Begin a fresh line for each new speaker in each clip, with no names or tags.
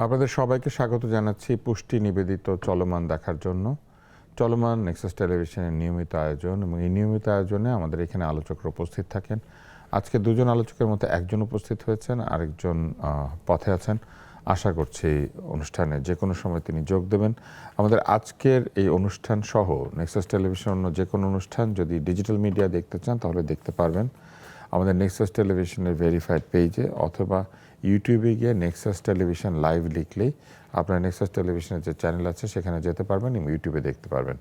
আপনাদের সবাইকে স্বাগত জানাচ্ছি পুষ্টি নিবেদিত চলমান দেখার জন্য। চলমান নেক্সাস টেলিভিশনের নিয়মিত আয়োজন, এবং এই নিয়মিত আয়োজনে আমাদের এখানে আলোচকরা উপস্থিত থাকেন। আজকে দুজন আলোচকের মধ্যে একজন উপস্থিত হয়েছেন, আরেকজন পথে আছেন। আশা করছি অনুষ্ঠানে যে কোনো সময় তিনি যোগ দেবেন। আমাদের আজকের এই অনুষ্ঠান সহ নেক্সাস টেলিভিশন অন্য যে কোনো অনুষ্ঠান যদি ডিজিটাল মিডিয়া দেখতে চান তাহলে দেখতে পারবেন আমাদের নেক্সাস টেলিভিশনের ভেরিফাইড পেজে, অথবা ইউটিউবে গিয়ে নেক্সাস টেলিভিশন লাইভ লিখলেই আপনার নেক্সাস টেলিভিশনের যে চ্যানেল আছে সেখানে যেতে পারবেন এবং ইউটিউবে দেখতে পারবেন।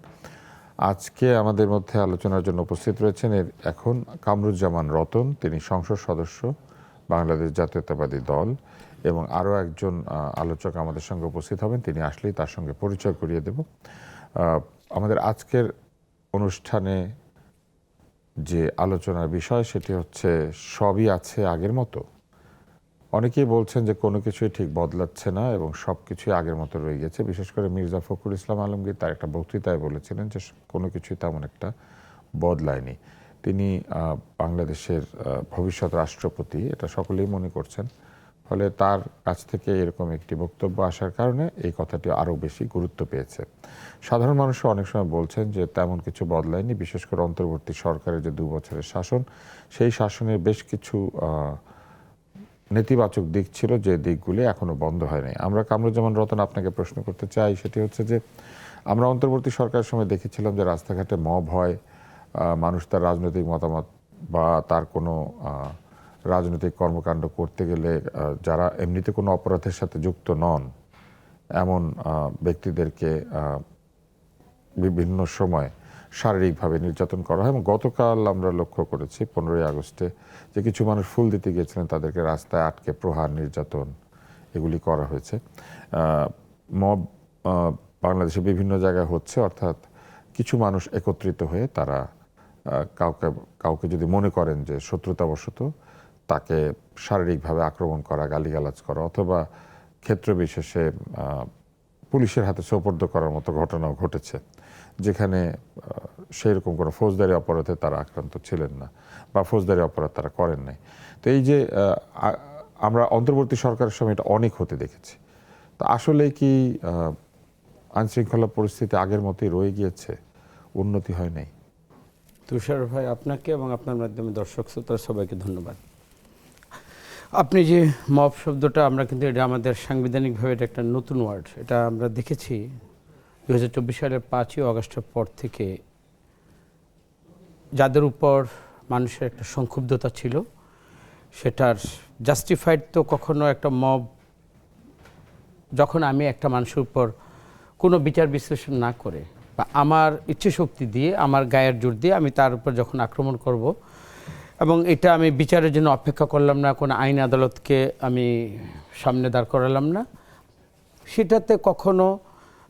আজকে আমাদের মধ্যে আলোচনার জন্য উপস্থিত রয়েছেন এখন কামরুজ্জামান রতন, তিনি সংসদ সদস্য বাংলাদেশ জাতীয়তাবাদী দল, এবং আরও একজন আলোচক আমাদের সঙ্গে উপস্থিত হবেন, তিনি আসলেই তার সঙ্গে পরিচয় করিয়ে দেব। আমাদের আজকের অনুষ্ঠানে যে আলোচনার বিষয় সেটি হচ্ছে সবই আছে আগের মতো। অনেকেই বলছেন যে কোনো কিছুই ঠিক বদলাচ্ছে না এবং সব কিছুই আগের মতো রয়ে গেছে। বিশেষ করে মির্জা ফখরুল ইসলাম আলমগীর তার একটা বক্তৃতায় বলেছিলেন যে কোনো কিছুই তেমন একটা বদলায়নি। তিনি বাংলাদেশের ভবিষ্যৎ রাষ্ট্রপতি, এটা সকলেই মনে করছেন। ফলে তার কাছ থেকে এরকম একটি বক্তব্য আসার কারণে এই কথাটি আরও বেশি গুরুত্ব পেয়েছে। সাধারণ মানুষও অনেক সময় বলছেন যে তেমন কিছু বদলায়নি। বিশেষ করে অন্তর্বর্তী সরকারের যে 2 বছরের শাসন, সেই শাসনের বেশ কিছু নেতিবাচক দিক ছিল, যে দিকগুলি এখনও বন্ধ হয়নি। আমরা কামরুজ্জামান রতন আপনাকে প্রশ্ন করতে চাই, সেটি হচ্ছে যে আমরা অন্তর্বর্তী সরকারের সময় দেখেছিলাম যে রাস্তাঘাটে মব হয়, মানুষ তার রাজনৈতিক মতামত বা তার কোনো রাজনৈতিক কর্মকাণ্ড করতে গেলে যারা এমনিতে কোনো অপরাধের সাথে যুক্ত নন এমন ব্যক্তিদেরকে বিভিন্ন সময় শারীরিকভাবে নির্যাতন করা হয়। এবং গতকাল আমরা লক্ষ্য করেছি 15ই আগস্টে যে কিছু মানুষ ফুল দিতে গিয়েছিলেন, তাদেরকে রাস্তায় আটকে প্রহার, নির্যাতন এগুলি করা হয়েছে। মব বাংলাদেশে বিভিন্ন জায়গায় হচ্ছে, অর্থাৎ কিছু মানুষ একত্রিত হয়ে তারা কাউকে যদি মনে করেন যে শত্রুতাবশত, তাকে শারীরিকভাবে আক্রমণ করা, গালিগালাজ করা, অথবা ক্ষেত্র বিশেষে পুলিশের হাতে সোপর্দ করার মতো ঘটনাও ঘটেছে, যেখানে সেই রকম কোনো ফৌজদারি অপরাধে তারা আক্রান্ত ছিলেন না বা ফৌজদারি অপরাধ তারা করেন নাই। তো এই যে আমরা অন্তর্বর্তী সরকারের সময় এটা অনেক হতে দেখেছি। তো আসলে কি আইনশৃঙ্খলা পরিস্থিতি আগের মতোই রয়ে গিয়েছে, উন্নতি হয় নাই?
তুষার ভাই, আপনাকে এবং আপনার মাধ্যমে দর্শক শ্রোতা সবাইকে ধন্যবাদ। আপনি যে মব শব্দটা, আমরা কিন্তু এটা আমাদের সাংবিধানিকভাবে এটা একটা নতুন ওয়ার্ড। এটা আমরা দেখেছি 2024 সালের 5ই আগস্টের পর থেকে যাদের উপর মানুষের একটা সংক্ষুব্ধতা ছিল, সেটার জাস্টিফাইড তো কখনো একটা মব, যখন আমি একটা মানুষের উপর কোনো বিচার বিশ্লেষণ না করে বা আমার ইচ্ছে শক্তি দিয়ে, আমার গায়ের জোর দিয়ে আমি তার উপর যখন আক্রমণ করব, এবং এটা আমি বিচারের জন্য অপেক্ষা করলাম না, কোনো আইন আদালতকে আমি সামনে দাঁড় করালাম না, সেটাতে কখনো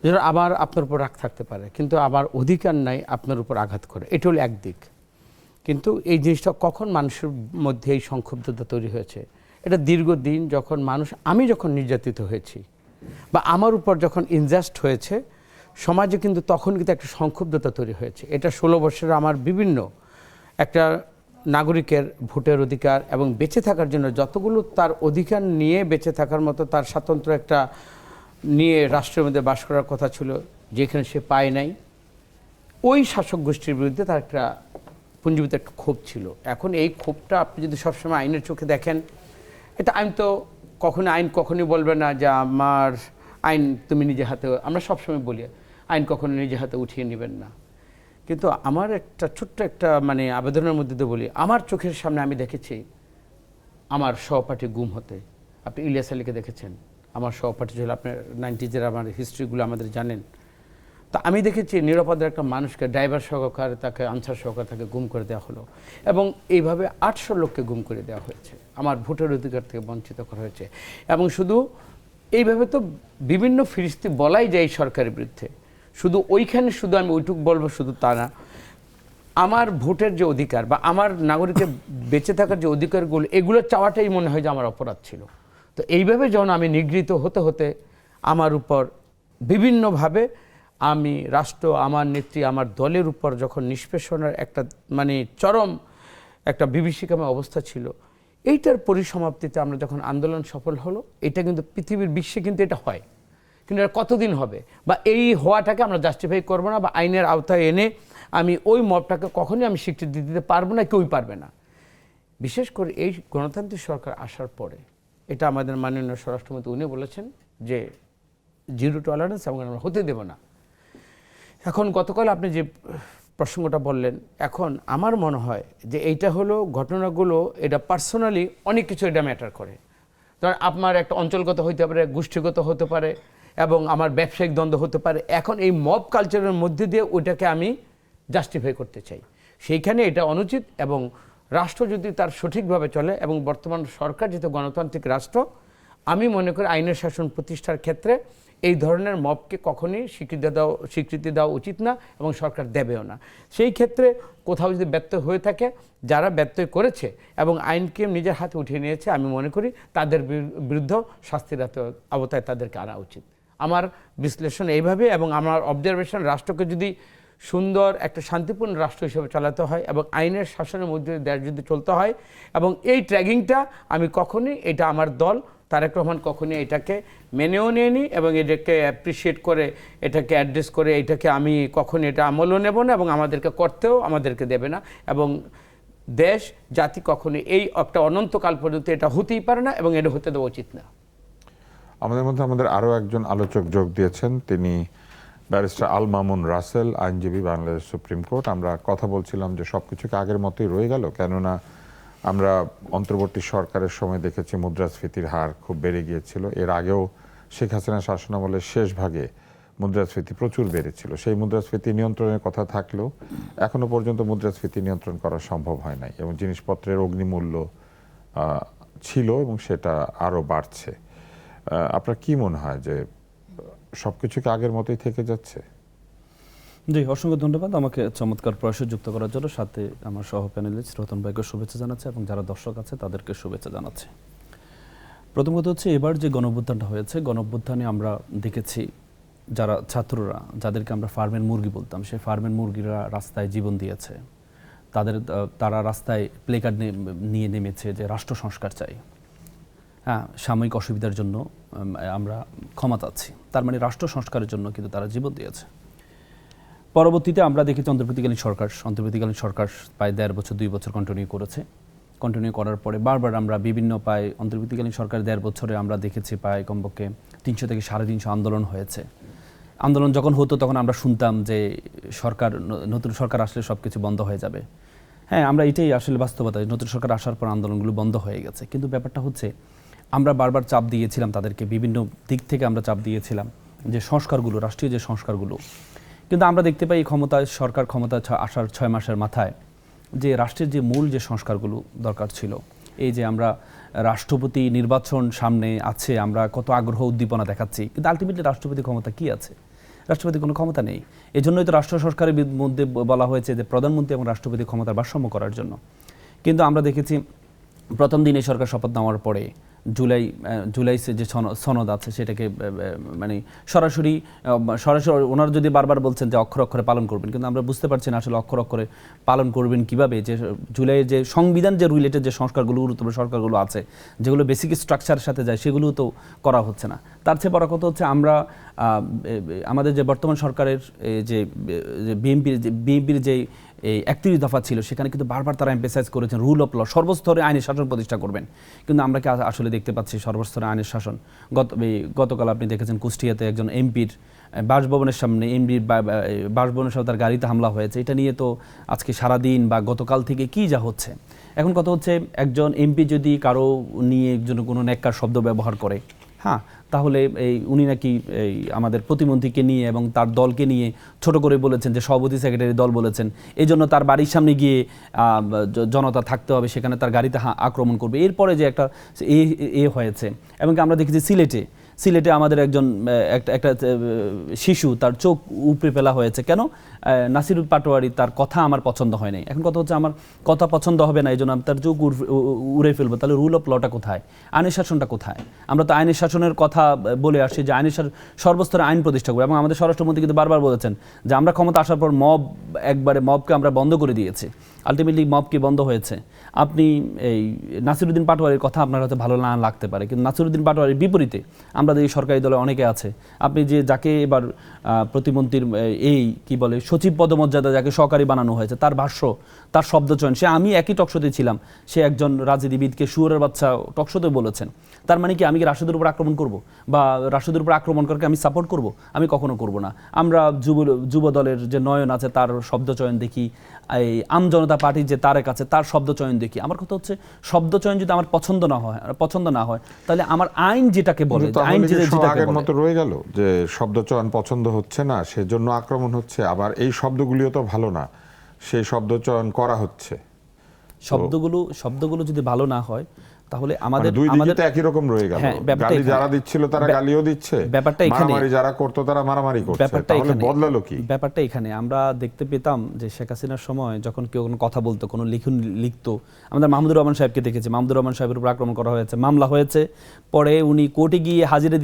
যেন আবার আপনার উপর রাগ থাকতে পারে, কিন্তু আমার অধিকার নাই আপনার উপর আঘাত করে, এটা হলো একদিক। কিন্তু এই জিনিসটা কখন মানুষের মধ্যে এই সংক্ষুব্ধতা তৈরি হয়েছে, এটা দীর্ঘদিন যখন আমি যখন নির্যাতিত হয়েছি বা আমার উপর যখন ইনজাস্ট হয়েছে সমাজে, কিন্তু তখন কিন্তু একটা সংক্ষুব্ধতা তৈরি হয়েছে। এটা 16 বছরে আমার বিভিন্ন একটা নাগরিকের ভোটের অধিকার এবং বেঁচে থাকার জন্য যতগুলো তার অধিকার নিয়ে বেঁচে থাকার মতো তার স্বাতন্ত্র্য একটা নিয়ে রাষ্ট্রের মধ্যে বাস করার কথা ছিল, যেখানে সে পায় নাই, ওই শাসক গোষ্ঠীর বিরুদ্ধে তার একটা পুঞ্জীভূত একটা ক্ষোভ ছিল। এখন এই ক্ষোভটা আপনি যদি সবসময় আইনের চোখে দেখেন, এটা আইন তো কখনোই বলবে না যে আমার আইন তুমি নিজে হাতে, আমরা সবসময় বলি আইন কখনো নিজে হাতে উঠিয়ে নেবেন না। কিন্তু আমার একটা ছোট্ট একটা আবেদনের মধ্যে দিয়ে বলি, আমার চোখের সামনে আমি দেখেছি আমার সহপাঠী গুম হতে। আপনি ইলিয়াস আলীকে দেখেছেন, আমার সহপাঠী ছিল, আপনার 90s আমার হিস্ট্রিগুলো আমাদের জানেন। তো আমি দেখেছি নিরাপদের একটা মানুষকে ড্রাইভার সহকারে, তাকে আনসার সহকারে তাকে গুম করে দেওয়া হলো, এবং এইভাবে 800 লোককে গুম করে দেওয়া হয়েছে, আমার ভোটের অধিকার থেকে বঞ্চিত করা হয়েছে। এবং শুধু এইভাবে তো বিভিন্ন ফিরিস্তি বলাই যায় সরকারের বিরুদ্ধে, শুধু ওইখানে শুধু আমি ওইটুক বলবো শুধু তা না, আমার ভোটের যে অধিকার বা আমার নাগরিকের বেঁচে থাকার যে অধিকারগুলো, এগুলো চাওয়াটাই মনে হয় যে আমার অপরাধ ছিল। তো এইভাবে যখন আমি নিগৃহীত হতে হতে আমার উপর বিভিন্নভাবে আমি রাষ্ট্র, আমার নেত্রী, আমার দলের উপর যখন নিষ্পেষণের একটা চরম একটা বিভীষিকাময় অবস্থা ছিল, এইটার পরিসমাপ্তিতে আমরা যখন আন্দোলন সফল হলো, এটা কিন্তু পৃথিবীর বিশ্বে কিন্তু এটা হয়, কিন্তু এটা কতদিন হবে, বা এই হওয়াটাকে আমরা জাস্টিফাই করবো না, বা আইনের আওতায় এনে আমি ওই মবটাকে কখনোই আমি স্বীকৃতি দিতে পারবো না, কেউই পারবে না। বিশেষ করে এই গণতান্ত্রিক সরকার আসার পরে এটা আমাদের মাননীয় স্বরাষ্ট্রমন্ত্রী উনি বলেছেন যে জিরো টলারেন্স, এবং আমরা হতে দেব না। এখন গতকাল আপনি যে প্রসঙ্গটা বললেন, এখন আমার মনে হয় যে এইটা হলো ঘটনাগুলো, এটা পার্সোনালি অনেক কিছু এটা ম্যাটার করে। ধর আপনার একটা অঞ্চলগত হতে পারে, গোষ্ঠীগত হতে পারে, এবং আমার ব্যবসায়িক দ্বন্দ্ব হতে পারে। এখন এই মব কালচারের মধ্যে দিয়ে ওইটাকে আমি জাস্টিফাই করতে চাই, সেইখানে এটা অনুচিত। এবং রাষ্ট্র যদি তার সঠিকভাবে চলে, এবং বর্তমান সরকার যেহেতু গণতান্ত্রিক রাষ্ট্র, আমি মনে করি আইনের শাসন প্রতিষ্ঠার ক্ষেত্রে এই ধরনের মবকে কখনোই স্বীকৃতি দেওয়া উচিত না, এবং সরকার দেবেও না। সেই ক্ষেত্রে কোথাও যদি ব্যত্যয় হয়ে থাকে, যারা ব্যত্যয় করেছে এবং আইনকে নিজের হাতে উঠিয়ে নিয়েছে, আমি মনে করি তাদের বিরুদ্ধে শাস্তির আওতায় তাদেরকে আনা উচিত। আমার বিশ্লেষণ এইভাবে, এবং আমার অবজারভেশন, রাষ্ট্রকে যদি সুন্দর একটা শান্তিপূর্ণ রাষ্ট্র হিসেবে চালাতে হয় এবং আইনের শাসনের মধ্যে দেশ যদি চলতে হয়, এবং এই ট্র্যাগিংটা আমি কখনোই, এটা আমার দল তারেক রহমান কখনোই এটাকে মেনেও নেয়নি, এবং এটাকে অ্যাপ্রিসিয়েট করে, এটাকে অ্যাড্রেস করে, এটাকে আমি কখনোই এটা আমলও নেব না, এবং আমাদেরকে করতেও আমাদেরকে দেবে না। এবং দেশ জাতি কখনোই এই একটা অনন্তকাল পর্যন্ত এটা হতেই পারে না, এবং এটা হতে দেওয়া উচিত না।
আমাদের মধ্যে আমাদের আরও একজন আলোচক যোগ দিয়েছেন, তিনি ব্যারিস্টার আল মামুন রাসেল, আইনজীবী, বাংলাদেশ সুপ্রিম কোর্ট। আমরা কথা বলছিলাম যে সব কিছুকে আগের মতোই রয়ে গেল, কেননা আমরা অন্তর্বর্তী সরকারের সময় দেখেছি মুদ্রাস্ফীতির হার খুব বেড়ে গিয়েছিল। এর আগেও শেখ হাসিনার শাসনামলের শেষ ভাগে মুদ্রাস্ফীতি প্রচুর বেড়েছিল। সেই মুদ্রাস্ফীতি নিয়ন্ত্রণের কথা থাকলেও এখনো পর্যন্ত মুদ্রাস্ফীতি নিয়ন্ত্রণ করা সম্ভব হয় নাই, এবং জিনিসপত্রের অগ্নিমূল্য ছিল, এবং সেটা আরও বাড়ছে। আপনার কি মনে হয় যে সবকিছু কি আগের মতোই থেকে যাচ্ছে?
জি, অসংখ্য ধন্যবাদ আমাকে চমৎকার প্রয়াসে যুক্ত করার জন্য। সাথে আমার সহ প্যানেলিস্ট রতন ভাইকে শুভেচ্ছা জানাচ্ছে, এবং যারা দর্শক আছে তাদেরকে শুভেচ্ছা জানাচ্ছে। প্রথম কথা হচ্ছে, এবার যে গণঅভ্যুত্থানটা হয়েছে, গণঅভ্যুত্থানে আমরা দেখেছি যারা ছাত্ররা, যাদেরকে আমরা ফার্মের মুরগি বলতাম, সেই ফার্মের মুরগিরা রাস্তায় জীবন দিয়েছে। তারা রাস্তায় প্লেকার্ড নিয়ে নেমেছে যে রাষ্ট্র সংস্কার চাই। হ্যাঁ, সাময়িক অসুবিধার জন্য আমরা ক্ষমা চাচ্ছি, তার মানে রাষ্ট্র সংস্কারের জন্য কিন্তু তারা জীবন দিয়েছে। পরবর্তীতে আমরা দেখেছি অন্তর্বর্তীকালীন সরকার প্রায় 1.5 বছর 2 বছর কন্টিনিউ করার পরে বারবার আমরা বিভিন্ন অন্তর্বর্তীকালীন সরকার 1.5 বছরে আমরা দেখেছি প্রায় কমপক্ষে 300 থেকে 350 আন্দোলন হয়েছে। আন্দোলন যখন হতো তখন আমরা শুনতাম যে নতুন সরকার আসলে সব কিছু বন্ধ হয়ে যাবে। হ্যাঁ, আমরা এটাই আসলে বাস্তবতা, নতুন সরকার আসার পর আন্দোলনগুলো বন্ধ হয়ে গেছে। কিন্তু ব্যাপারটা হচ্ছে, আমরা বারবার চাপ দিয়েছিলাম তাদেরকে, বিভিন্ন দিক থেকে আমরা চাপ দিয়েছিলাম যে সংস্কারগুলো, রাষ্ট্রীয় যে সংস্কারগুলো। কিন্তু আমরা দেখতে পাই সরকার ক্ষমতা আসার 6 মাসের মাথায় যে রাষ্ট্রের যে মূল যে সংস্কারগুলো দরকার ছিল, এই যে আমরা রাষ্ট্রপতি নির্বাচন সামনে আছে, আমরা কত আগ্রহ উদ্দীপনা দেখাচ্ছি, কিন্তু আলটিমেটলি রাষ্ট্রপতি ক্ষমতা কি আছে? রাষ্ট্রপতি কোনো ক্ষমতা নেই। এই জন্যই তো রাষ্ট্র সংস্কারের মধ্যে বলা হয়েছে যে প্রধানমন্ত্রী এবং রাষ্ট্রপতি ক্ষমতার ভারসাম্য করার জন্য। কিন্তু আমরা দেখেছি প্রথম দিনে সরকার শপথ নেওয়ার পরে জুলাই যে সনদ আছে সেটাকে মানে সরাসরি ওনারা যদি বারবার বলছেন যে অক্ষরে অক্ষরে পালন করবেন, কিন্তু আমরা বুঝতে পারছি না আসলে অক্ষরে অক্ষরে পালন করবেন কিভাবে। যে জুলাইয়ের যে সংবিধান যে রিলেটেড যে সংস্কারগুলো, গুরুত্বপূর্ণ সংস্কারগুলো আছে, যেগুলো বেসিক স্ট্রাকচারের সাথে যায়, সেগুলো তো করা হচ্ছে না। তার চেয়ে বড় কথা হচ্ছে, আমরা আমাদের যে বর্তমান সরকারের যে বিএনপির যে এই 31 দফা ছিল, সেখানে কিন্তু বারবার তারা এমফেসাইজ করেছেন রুল অফ ল, সর্বস্তরে আইনের শাসন প্রতিষ্ঠা করবেন। কিন্তু আমরা কি আসলে দেখতে পাচ্ছি সর্বস্তরে আইনের শাসন? গতকাল আপনি দেখেছেন কুষ্টিয়াতে একজন এমপির বাসভবনের সামনে, বাসভবনের সামনে তার গাড়িতে হামলা হয়েছে। এটা নিয়ে তো আজকে সারাদিন বা গতকাল থেকে কি যা হচ্ছে। এখন কথা হচ্ছে, একজন এমপি যদি কারো নিয়ে কোনো নেককার শব্দ ব্যবহার করে, হ্যাঁ, তাহলে উনি নাকি আমাদের প্রতিমন্ত্রীকে নিয়ে এবং তার দলকে নিয়ে ছোট করে বলেছেন যে সভাপতি সেক্রেটারি দল বলেছেন, এই জন্য তার বাড়ির সামনে গিয়ে জনতা থাকতে হবে, সেখানে তার গাড়িতে আক্রমণ করবে। এরপরে যে একটা হয়েছে, এবং আমরা দেখেছি সিলেটে আমাদের একটা শিশু, তার চোখ উপড়ে ফেলা হয়েছে। কেন? নাসিরুল পাটোয়ারি তার কথা আমার পছন্দ হয় নাই। এখন কথা হচ্ছে আমার কথা পছন্দ হবে না, এই জন্য আমি তার চোখ উড়ে ফেলবো। তাহলে রুল অফ লটা কোথায়, আইনের শাসনটা কোথায়? আমরা তো আইনের শাসনের কথা বলে আসছি যে আইনের সর্বস্তরে আইন প্রতিষ্ঠা করবো, এবং আমাদের স্বরাষ্ট্রমন্ত্রী কিন্তু বারবার বলেছেন যে আমরা ক্ষমতা আসার পর মবকে আমরা বন্ধ করে দিয়েছি। আলটিমেটলি মব কি বন্ধ হয়েছে? আপনি এই নাসিরুদ্দিন পাটোয়ারির কথা আপনার হয়তো ভালো না লাগতে পারে, কিন্তু নাসিরুদ্দিন পাটোয়ারির বিপরীতে আমরা এই সরকারি দলে অনেকে আছে, আপনি যাকে এবার প্রতিমন্ত্রীর এই কি বলে সচিব পদমর্যাদা যাকে সহকারী বানানো হয়েছে, তার ভাষ্য, তার শব্দচয়ন, আমি একই টকশোতে ছিলাম, সে একজন রাজনীতিবিদকে শুয়োরের বাচ্চা টকশোতে বলেছেন। তার মানে কি আমি কি রাশেদের উপর আক্রমণ করব, বা রাশেদের উপর আক্রমণ করকে আমি সাপোর্ট করব? আমি কখনো করব না। আমরা যুব দলের যে নয়ন আছে তার শব্দচয়ন দেখি, এই আমজনতা পার্টির যে তারেক আছে তার শব্দচয়ন দেখি। আমার কথা হচ্ছে শব্দচয়ন যদি আমার পছন্দ না হয় তাহলে আমার আইন যেটাকে বলে, আইন
আগের মতো রয়ে গেল যে শব্দচয়ন পছন্দ হচ্ছে না সেজন্য আক্রমণ হচ্ছে, আবার এই শব্দগুলিও তো ভালো না সেই শব্দচয়ন করা হচ্ছে।
শব্দগুলো যদি ভালো না হয় তাহলে আমাদের
দুই দিকে একই রকম রয়ে গেল। গালি যারা দিচ্ছিল তারা গালিও দিচ্ছে,
ব্যাপারটা এখানে,
মারামারি যারা করতো তারা মারামারি করছে। তাহলে বদলালো কি?
ব্যাপারটা এখানে আমরা দেখতে পেতাম যে শেখ হাসিনার সময় যখন কেউ কোনো কথা বলতো, কোনো লিখতো, আমাদের মাহমুদুর রহমান সাহেবকে দেখেছি, মাহমুদুর রহমান সাহেবের উপর আক্রমণ করা হয়েছে, মামলা হয়েছে, পরে উনি কোর্টে গিয়ে হাজিরা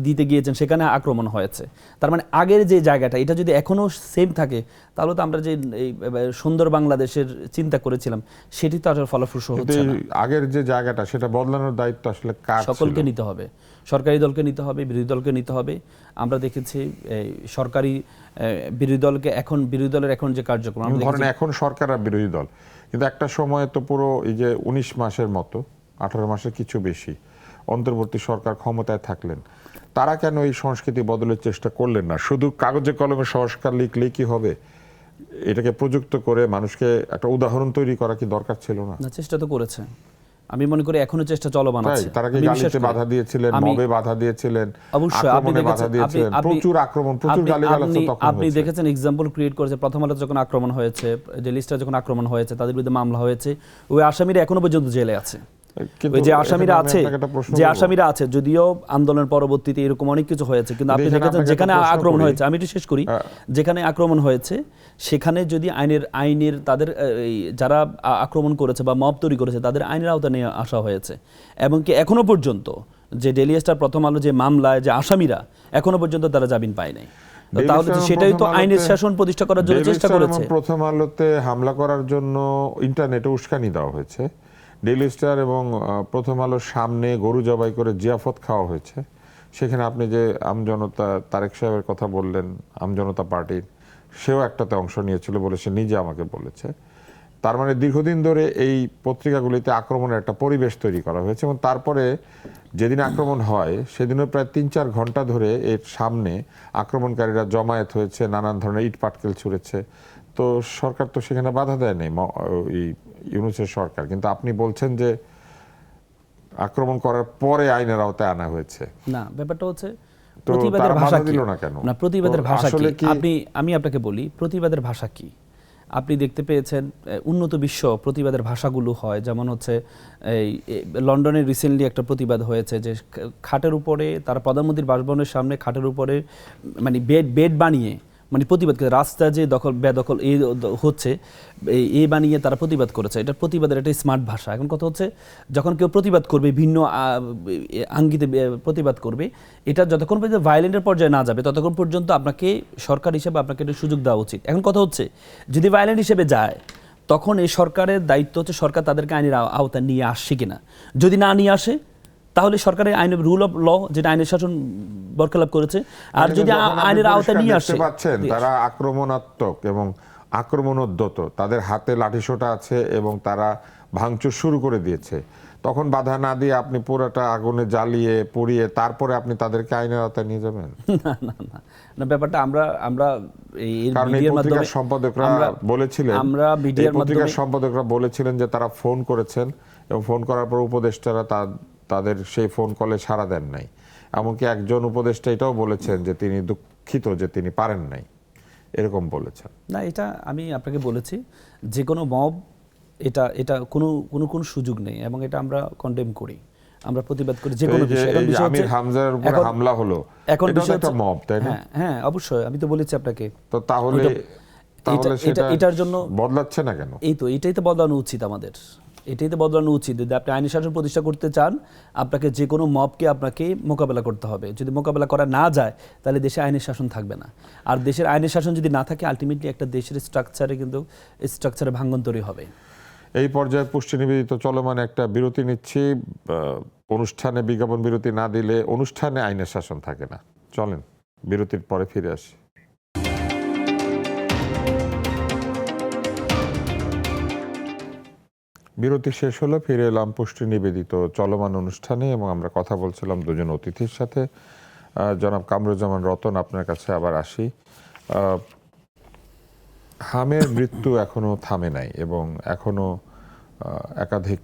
দিতে গিয়েছেন, সেখানে আক্রমণ হয়েছে। তার মানে আগের যে জায়গাটা এটা যদি এখনো সেম থাকে তাহলে তো আমরা যে এই সুন্দর বাংলাদেশের চিন্তা করেছিলাম সেটি তো আসলে ফলপ্রসূ হচ্ছে না।
আগের যে জায়গাটা সেটা বদলানোর দায়িত্ব আসলে কার?
সকলকে নিতে হবে, সরকারি দলকে নিতে হবে, বিরোধী দলকে নিতে হবে। আমরা দেখেছি সরকারি বিরোধী দলের এখন যে কার্যক্রম,
এখন সরকার আর বিরোধী দল, কিন্তু একটা সময় তো পুরো এই যে 19 মাসের মতো, 18 মাসের কিছু বেশি অন্তর্বর্তী সরকার ক্ষমতায় থাকলেন, তারা কেন এই সংস্কৃতি বদলের চেষ্টা করলেন না? শুধু কাগজে কলমে সংস্কার লিখলেই কি হবে? এটাকে প্রযুক্ত করে মানুষকে একটা উদাহরণ তৈরি করা কি দরকার ছিল না?
চেষ্টা তো করেছে, আমি মনে করি এখনো চেষ্টা চলমান আছে।
তারা কি গালিতে বাধা দিয়েছিলেন, মবে বাধা দিয়েছিলেন, আক্রমণে বাধা দিয়েছিলেন, প্রচুর আক্রমণ, প্রচুর গালিগালাজ তো তখন
আপনি দেখেছেন, এক্সাম্পল ক্রিয়েট করেছে। প্রথম আলো যখন আক্রমণ হয়েছে, যে লিস্টটা যখন আক্রমণ হয়েছে, তাদের বিরুদ্ধে মামলা হয়েছে, ওই আসামিরা এখনো পর্যন্ত জেলে আছে। যে আসামিরা আছে, যদিও আন্দোলনের পরবর্তীতে এরকম অনেক কিছু হয়েছে, কিন্তু আপনি দেখেছেন যেখানে আক্রমণ হয়েছে, আমি একটু শেষ করি, যেখানে আক্রমণ হয়েছে সেখানে যদি আইনের তাদের যারা আক্রমণ করেছে বা মব তৈরি করেছে তাদের আইনের আওতায় নিয়ে আসা হয়েছে, এবং কি এখনো পর্যন্ত যে ডেইলি স্টার, প্রথম আলো যে মামলায় যে আসামিরা এখনো পর্যন্ত তারা জামিন পায় নাই। তাহলে সেটাই তো আইনের শাসন প্রতিষ্ঠা করার জন্য চেষ্টা করেছে।
প্রথম আলোতে হামলা করার জন্য ইন্টারনেটে উস্কানি দেওয়া হয়েছে, ডেইলি স্টার এবং প্রথম আলোর সামনে গরু জবাই করে জিয়াফত খাওয়া হয়েছে। সেখানে আপনি যে আমজনতা তারেক সাহেবের কথা বললেন, আমজনতা পার্টির, সেও একটাতে অংশ নিয়েছিল বলে সে নিজে আমাকে বলেছে। তার মানে দীর্ঘদিন ধরে এই পত্রিকাগুলিতে আক্রমণের একটা পরিবেশ তৈরি করা হয়েছে, এবং তারপরে যেদিন আক্রমণ হয় সেদিনও প্রায় 3-4 ঘন্টা ধরে এর সামনে আক্রমণকারীরা জমায়েত হয়েছে, নানান ধরনের ইট পাটকেল ছুঁড়েছে। তো সরকার তো সেখানে বাধা দেয় নাই, ইউনূসের সরকার। কিন্তু আপনি বলছেন যে আক্রমণ করার পরে আইনের আওতায় আনা হয়েছে।
না, ব্যাপারটা হচ্ছে প্রতিবাদের ভাষা কি? না, প্রতিবাদের ভাষা কি? আমি আপনাকে বলি প্রতিবাদের ভাষা কি। আপনি দেখতে পেয়েছেন উন্নত বিশ্ব প্রতিবাদের ভাষাগুলো হয়, যেমন হচ্ছে এই লন্ডনে রিসেন্টলি একটা প্রতিবাদ হয়েছে যে খাটের উপরে, তারা প্রধানমন্ত্রীর বাসভবনের সামনে খাটের উপরে মানে বেড বানিয়ে মানে প্রতিবাদ করে, রাস্তা যে বেদখল এই হচ্ছে এই বানিয়ে তারা প্রতিবাদ করেছে। এটা প্রতিবাদের একটা স্মার্ট ভাষা। এখন কথা হচ্ছে যখন কেউ প্রতিবাদ করবে, ভিন্ন আঙ্গিতে প্রতিবাদ করবে, এটা যতক্ষণ পর্যন্ত ভায়োলেন্টের পর্যায়ে না যাবে ততক্ষণ পর্যন্ত আপনাকে সরকার হিসেবে আপনাকে একটা সুযোগ দেওয়া উচিত। এখন কথা হচ্ছে যদি ভায়োলেন্ট হিসেবে যায় তখন এই সরকারের দায়িত্ব হচ্ছে সরকার তাদেরকে আইনের আওতায় নিয়ে আসছে কিনা। যদি না নিয়ে আসে তাহলে সরকারের আইনের রুল অফ ল, যেটা আইনের শাসন বরখেলাপ করেছে, আর যদি আইনের আওতায় নিয়ে আসে,
তারা আক্রমণাত্মক এবং আক্রমণোদ্যত, তাদের হাতে লাঠিসোঁটা আছে এবং তারা ভাঙচুর শুরু করে দিয়েছে, তখন বাধা না দিয়ে আপনি পুরোটা আগুনে জ্বালিয়ে পুড়িয়ে তারপরে আপনি তাদেরকে আইনের আওতায় নিয়ে যাবেন?
না না না না, ব্যাপারটা আমরা এই
পত্রিকার সম্পাদকরা বলেছিলেন যে তারা ফোন করেছেন এবং ফোন করার পর উপদেষ্টারা তাদের সেই ফোন কলে সাড়া দেন নাই। এমনকি একজন উপদেষ্টা এটাও বলেছেন যে তিনি দুঃখিত যে তিনি পারেন নাই, এরকম বলেছেন।
না, এটা আমি আপনাকে বলেছি যে কোনো মব এটা কোনো সুযোগ নেই, এবং এটা আমরা কন্ডেম করি, আমরা প্রতিবাদ করি যে কোনো বিষয়।
আমির হামজার উপর হামলা হলো,
এখন
এটা একটা মব, তাই না?
হ্যাঁ, অবশ্যই, আমি তো বলেছি আপনাকে।
তো তাহলে তাহলে সেটা
এটার জন্য
বদলাচ্ছে না কেন?
এটাই তো বদলানো উচিত আমাদের। এটাই তো বদলানো উচিত। যদি আপনি আইনি শাসন প্রতিষ্ঠা করতে চান, আপনাকে যে কোনো মবকে আপনাকে মোকাবেলা করতে হবে। যদি মোকাবেলা করা না যায়, তাহলে দেশে আইনি শাসন থাকবে না। আর দেশের আইনি শাসন যদি না থাকে, আলটিমেটলি একটা দেশের স্ট্রাকচারে ভাঙন তৈরি হবে।
এই পর্যায়ে পুষ্টি নিবেদিত চলমান একটা বিরতি নিচ্ছি। অনুষ্ঠানে বিজ্ঞাপন বিরতি না দিলে অনুষ্ঠানে আইনের শাসন থাকে না। চলেন বিরতির পরে ফিরে আসি। বিরতি শেষ হলো, ফিরে এলাম পুষ্টি নিবেদিত চলমান অনুষ্ঠানে এবং আমরা কথা বলছিলাম দুজন অতিথির সাথে। জনাব কামরুজ্জামান রতন, আপনার কাছে আবার আসি। হামের মৃত্যু এখনো থামে নাই এবং এখনো একাধিক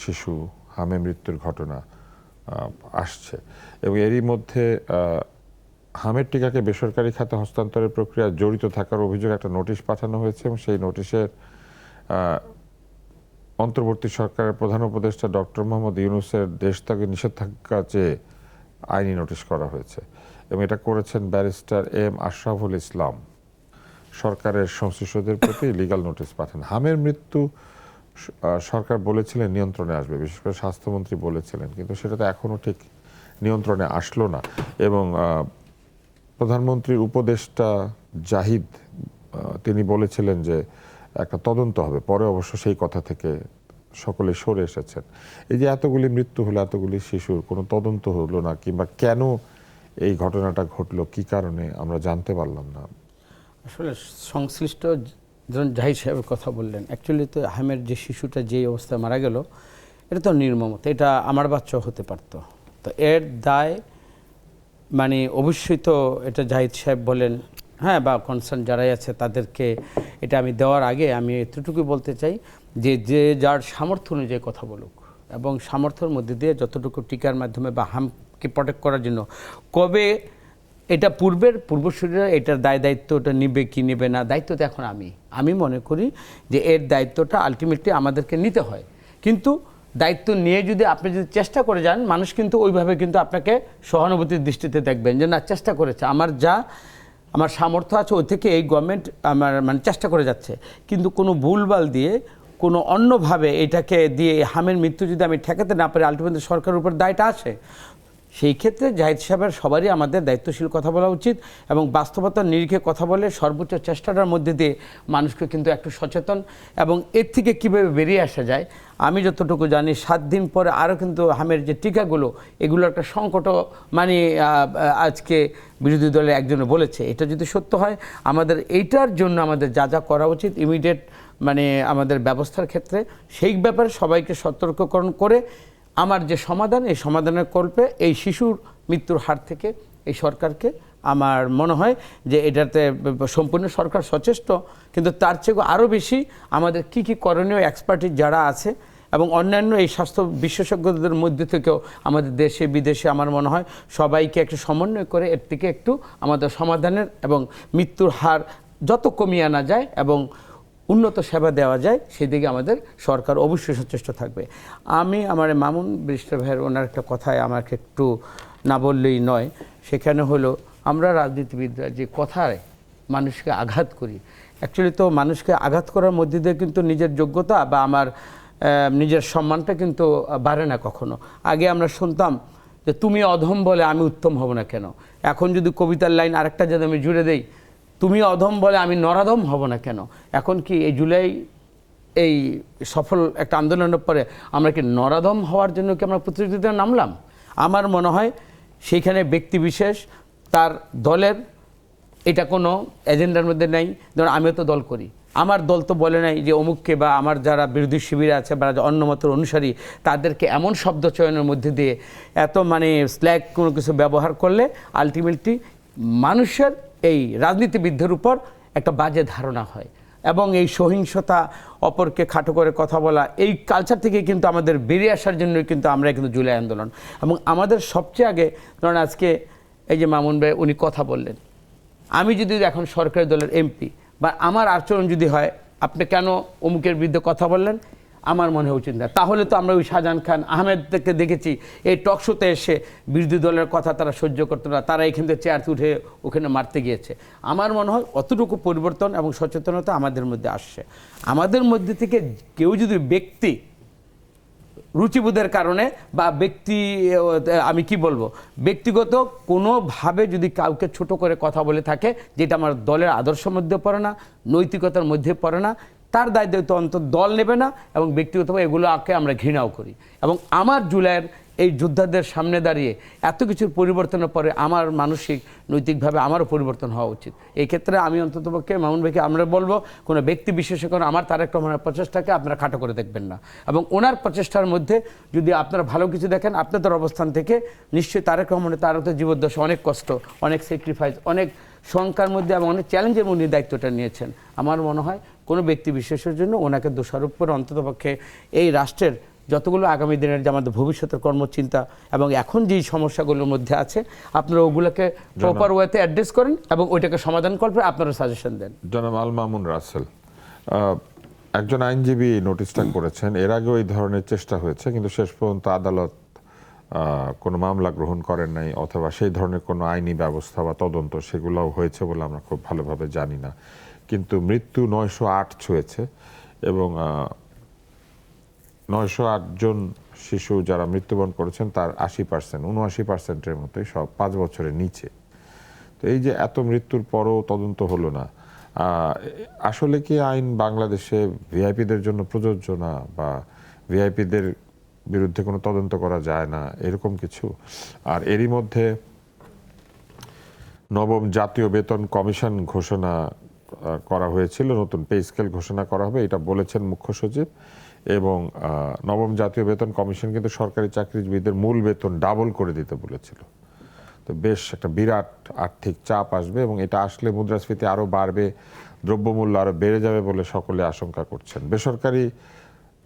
শিশু হামে মৃত্যুর ঘটনা আসছে এবং এরই মধ্যে হামের টিকাকে বেসরকারি খাতে হস্তান্তরের প্রক্রিয়ায় জড়িত থাকার অভিযোগে একটা নোটিশ পাঠানো হয়েছে এবং সেই নোটিশের অন্তর্বর্তী সরকারের প্রধান উপদেষ্টা ডক্টর মোহাম্মদ ইউনূসের দেশত্যাগে নিষেধাজ্ঞা চেয়ে আইনি নোটিশ করা হয়েছে এবং এটা করেছেন ব্যারিস্টার এম আশরাফুল ইসলাম। সরকারের সংশ্লিষ্টদের প্রতি লিগ্যাল নোটিশ পাঠান। হামের মৃত্যু সরকার বলেছিলেন নিয়ন্ত্রণে আসবে, বিশেষ করে স্বাস্থ্যমন্ত্রী বলেছিলেন, কিন্তু সেটা তো এখনও ঠিক নিয়ন্ত্রণে আসলো না। এবং প্রধানমন্ত্রীর উপদেষ্টা জাহিদ তিনি বলেছিলেন যে একটা তদন্ত হবে, পরে অবশ্য সেই কথা থেকে সকলে সরে এসেছেন। এই যে এতগুলি মৃত্যু হলো, এতগুলি শিশুর কোনো তদন্ত হলো না, কিংবা কেন এই ঘটনাটা ঘটলো, কি কারণে আমরা জানতে পারলাম না।
আসলে সংশ্লিষ্ট যখন জাহিদ সাহেবের কথা বললেন, অ্যাকচুয়ালি তো হামের যে শিশুটা যে অবস্থায় মারা গেল, এটা তো নির্মমতা, এটা আমার বাচ্চাও হতে পারতো। তো এর দায় মানে অবশ্যই তো এটা জাহিদ সাহেব বলেন, হ্যাঁ, বা কনসার্ন যারাই আছে তাদেরকে এটা আমি দেওয়ার আগে আমি এতটুকু বলতে চাই যে যে যার সামর্থ্য অনুযায়ী কথা বলুক এবং সামর্থ্যের মধ্যে দিয়ে যতটুকু টিকার মাধ্যমে বা হামকে প্রোটেক্ট করার জন্য কবে এটা পূর্বসূরীরা এটার দায়িত্বটা নিবে কি নেবে না, দায়িত্ব তো এখন আমি মনে করি যে এর দায়িত্বটা আলটিমেটলি আমাদেরকে নিতে হয়। কিন্তু দায়িত্ব নিয়ে যদি আপনি যদি চেষ্টা করে যান, মানুষ কিন্তু ওইভাবে কিন্তু আপনাকে সহানুভূতির দৃষ্টিতে দেখবেন যে না, চেষ্টা করেছে, আমার সামর্থ্য আছে, ওই থেকে এই গভর্নমেন্ট আমার মানে চেষ্টা করে যাচ্ছে। কিন্তু কোনো ভুলভাল দিয়ে কোনো অন্যভাবে এটাকে দিয়ে হামের মৃত্যু যদি আমি ঠেকাতে না পারি, আলটিমেটলি সরকারের উপর দায়টা আসে। সেই ক্ষেত্রে জাহিদ সাহেবের সবারই আমাদের দায়িত্বশীল কথা বলা উচিত এবং বাস্তবতার নিরিখে কথা বলে সর্বোচ্চ চেষ্টাটার মধ্যে দিয়ে মানুষকে কিন্তু একটু সচেতন এবং এর থেকে কীভাবে বেরিয়ে আসা যায়। আমি যতটুকু জানি 7 দিন পরে আরও কিন্তু হামের যে টিকাগুলো, এগুলো একটা সংকটও মানে আজকে বিরোধী দলের একজনে বলেছে। এটা যদি সত্য হয়, আমাদের এইটার জন্য আমাদের যা যা করা উচিত ইমিডিয়েট মানে আমাদের ব্যবস্থার ক্ষেত্রে, সেই ব্যাপারে সবাইকে সতর্ককরণ করে আমার যে সমাধান, এই সমাধানের কল্পে এই শিশুর মৃত্যুর হার থেকে এই সরকারকে আমার মনে হয় যে এটাতে সম্পূর্ণ সরকার সচেষ্ট, কিন্তু তার চেয়েও আরও বেশি আমাদের কি কি করণীয় এক্সপার্টিস যারা আছে এবং অন্যান্য এই স্বাস্থ্য বিশেষজ্ঞদের মধ্যে থেকেও আমাদের দেশে বিদেশে আমার মনে হয় সবাইকে একটু সমন্বয় করে এর থেকে একটু আমাদের সমাধানের এবং মৃত্যুর হার যত কমিয়ে আনা যায় এবং উন্নত সেবা দেওয়া যায় সেদিকে আমাদের সরকার অবশ্যই সচেষ্ট থাকবে। আমি আমার মামুন ব্যারিস্টার ভাইয়ের ওনার একটা কথায় আমাকে একটু না বললেই নয়, সেখানে হলো আমরা রাজনীতিবিদরা যে কথায় মানুষকে আঘাত করি, অ্যাকচুয়ালি তো মানুষকে আঘাত করার মধ্যে দিয়ে কিন্তু নিজের যোগ্যতা বা আমার নিজের সম্মানটা কিন্তু বাড়ে না কখনো। আগে আমরা শুনতাম যে তুমি অধম বলে আমি উত্তম হব না কেন, এখন যদি কবিতার লাইন আরেকটা যদি আমি জুড়ে দেই, তুমি অধম বলে আমি নরাধম হব না কেন। এখন কি এই জুলাই এই সফল একটা আন্দোলনের পরে আমরা কি নরাধম হওয়ার জন্য কি আমরা প্রতিযোগিতায় নামলাম? আমার মনে হয় সেইখানে ব্যক্তিবিশেষ তার দলের এটা কোনো এজেন্ডার মধ্যে নেই। ধরুন আমিও তো দল করি, আমার দল তো বলে নাই যে অমুককে বা আমার যারা বিরোধী শিবিরে আছে বা অন্য মতের অনুসারী তাদেরকে এমন শব্দ চয়নের মধ্যে দিয়ে এত মানে স্ল্যাগ কোনো কিছু ব্যবহার করলে আলটিমেটলি মানুষের এই রাজনীতিবিদদের উপর একটা বাজে ধারণা হয় এবং এই সহিংসতা, অপরকে খাটো করে কথা বলা, এই কালচার থেকে কিন্তু আমাদের বেরিয়ে আসার জন্য কিন্তু আমরা কিন্তু জুলাই আন্দোলন এবং আমাদের সবচেয়ে আগে ধরুন আজকে এই যে মামুন ভাই উনি কথা বললেন, আমি যদি এখন সরকারি দলের এমপি বা আমার আচরণ যদি হয় আপনি কেন অমুকের বিরুদ্ধে কথা বললেন, আমার মনে হয় উচিত না। তাহলে তো আমরা ওই শাহজাহান খান আহমেদকে দেখেছি এই টক শোতে এসে বিরোধী দলের কথা তারা সহ্য করতো না, তারা এখান থেকে চেয়ার উঠে ওখানে মারতে গিয়েছে। আমার মনে হয় অতটুকু পরিবর্তন এবং সচেতনতা আমাদের মধ্যে আসছে। আমাদের মধ্যে থেকে কেউ যদি ব্যক্তি রুচিবোধের কারণে বা আমি কি বলবো, ব্যক্তিগত কোনোভাবে যদি কাউকে ছোট করে কথা বলে থাকে, যেটা আমার দলের আদর্শের মধ্যে পড়ে না, নৈতিকতার মধ্যে পড়ে না, তার দায়িত্ব অন্তত দল নেবে না এবং ব্যক্তিগতভাবে এগুলোকে আমরা ঘৃণাও করি। এবং আমার জুলাইয়ের এই যোদ্ধাদের সামনে দাঁড়িয়ে এত কিছুর পরিবর্তনের পরে আমার মানসিক নৈতিকভাবে আমারও পরিবর্তন হওয়া উচিত। এই ক্ষেত্রে আমি অন্ততপক্ষে মামুন ভাইকে আমরা বলবো, কোনো ব্যক্তি বিশেষে কোনো আমার তারেক রহমানের প্রচেষ্টাকে আপনারা খাটো করে দেখবেন না, এবং ওনার প্রচেষ্টার মধ্যে যদি আপনারা ভালো কিছু দেখেন আপনাদের অবস্থান থেকে, নিশ্চয়ই তারেক রহমানের তার তো জীবদ্দশা অনেক কষ্ট, অনেক স্যাক্রিফাইস, অনেক শঙ্কার মধ্যে এবং অনেক চ্যালেঞ্জের মধ্যে দায়িত্বটা নিয়েছেন। আমার মনে হয় কোনো ব্যক্তি বিশেষের জন্য ওনাকে দোষারোপ করে অন্ততপক্ষে এই রাষ্ট্রের যতগুলো আগামী দিনের যে আমাদের ভবিষ্যতের কর্মচিন্তা এবং এখন যেই সমস্যাগুলোর মধ্যে আছে, আপনারা ওগুলোকে প্রপার ওয়েতে অ্যাড্রেস করেন এবং ওইটাকে সমাধান করবে, আপনারা সাজেশন দেন।
জনাব আল মামুন রাসেল, একজন আইনজীবী নোটিশটা করেছেন, এর আগেও এই ধরনের চেষ্টা হয়েছে, কিন্তু শেষ পর্যন্ত আদালত কোনো মামলা গ্রহণ করেন নাই, অথবা সেই ধরনের কোনো আইনি ব্যবস্থা বা তদন্ত সেগুলোও হয়েছে বলে আমরা খুব ভালোভাবে জানি না। কিন্তু মৃত্যু 908 ছুঁয়েছে এবং 908 জন শিশু যারা মৃত্যুবরণ করেছেন তার 80%, 79%-এর মতোই সব 5 বছরের নিচে। তো এই যে এত মৃত্যুর পরও তদন্ত হলো না, আসলে কি আইন বাংলাদেশে ভিআইপিদের জন্য প্রযোজ্য না, বা ভিআইপিদের বিরুদ্ধে কোনো তদন্ত করা যায় না, এরকম কিছু? আর এরই মধ্যে নবম জাতীয় বেতন কমিশন ঘোষণা করা হয়েছিল, নতুন পে স্কেল ঘোষণা করা হবে, এটা বলেছেন মুখ্য সচিব। এবং নবম জাতীয় বেতন কমিশন কিন্তু সরকারি চাকরিজীবীদের মূল বেতন ডাবল করে দিতে বলেছিল। তো বেশ একটা বিরাট আর্থিক চাপ আসবে এবং এটা আসলে মুদ্রাস্ফীতি আরও বাড়বে, দ্রব্যমূল্য আরও বেড়ে যাবে বলে সকলে আশঙ্কা করছেন। বেসরকারি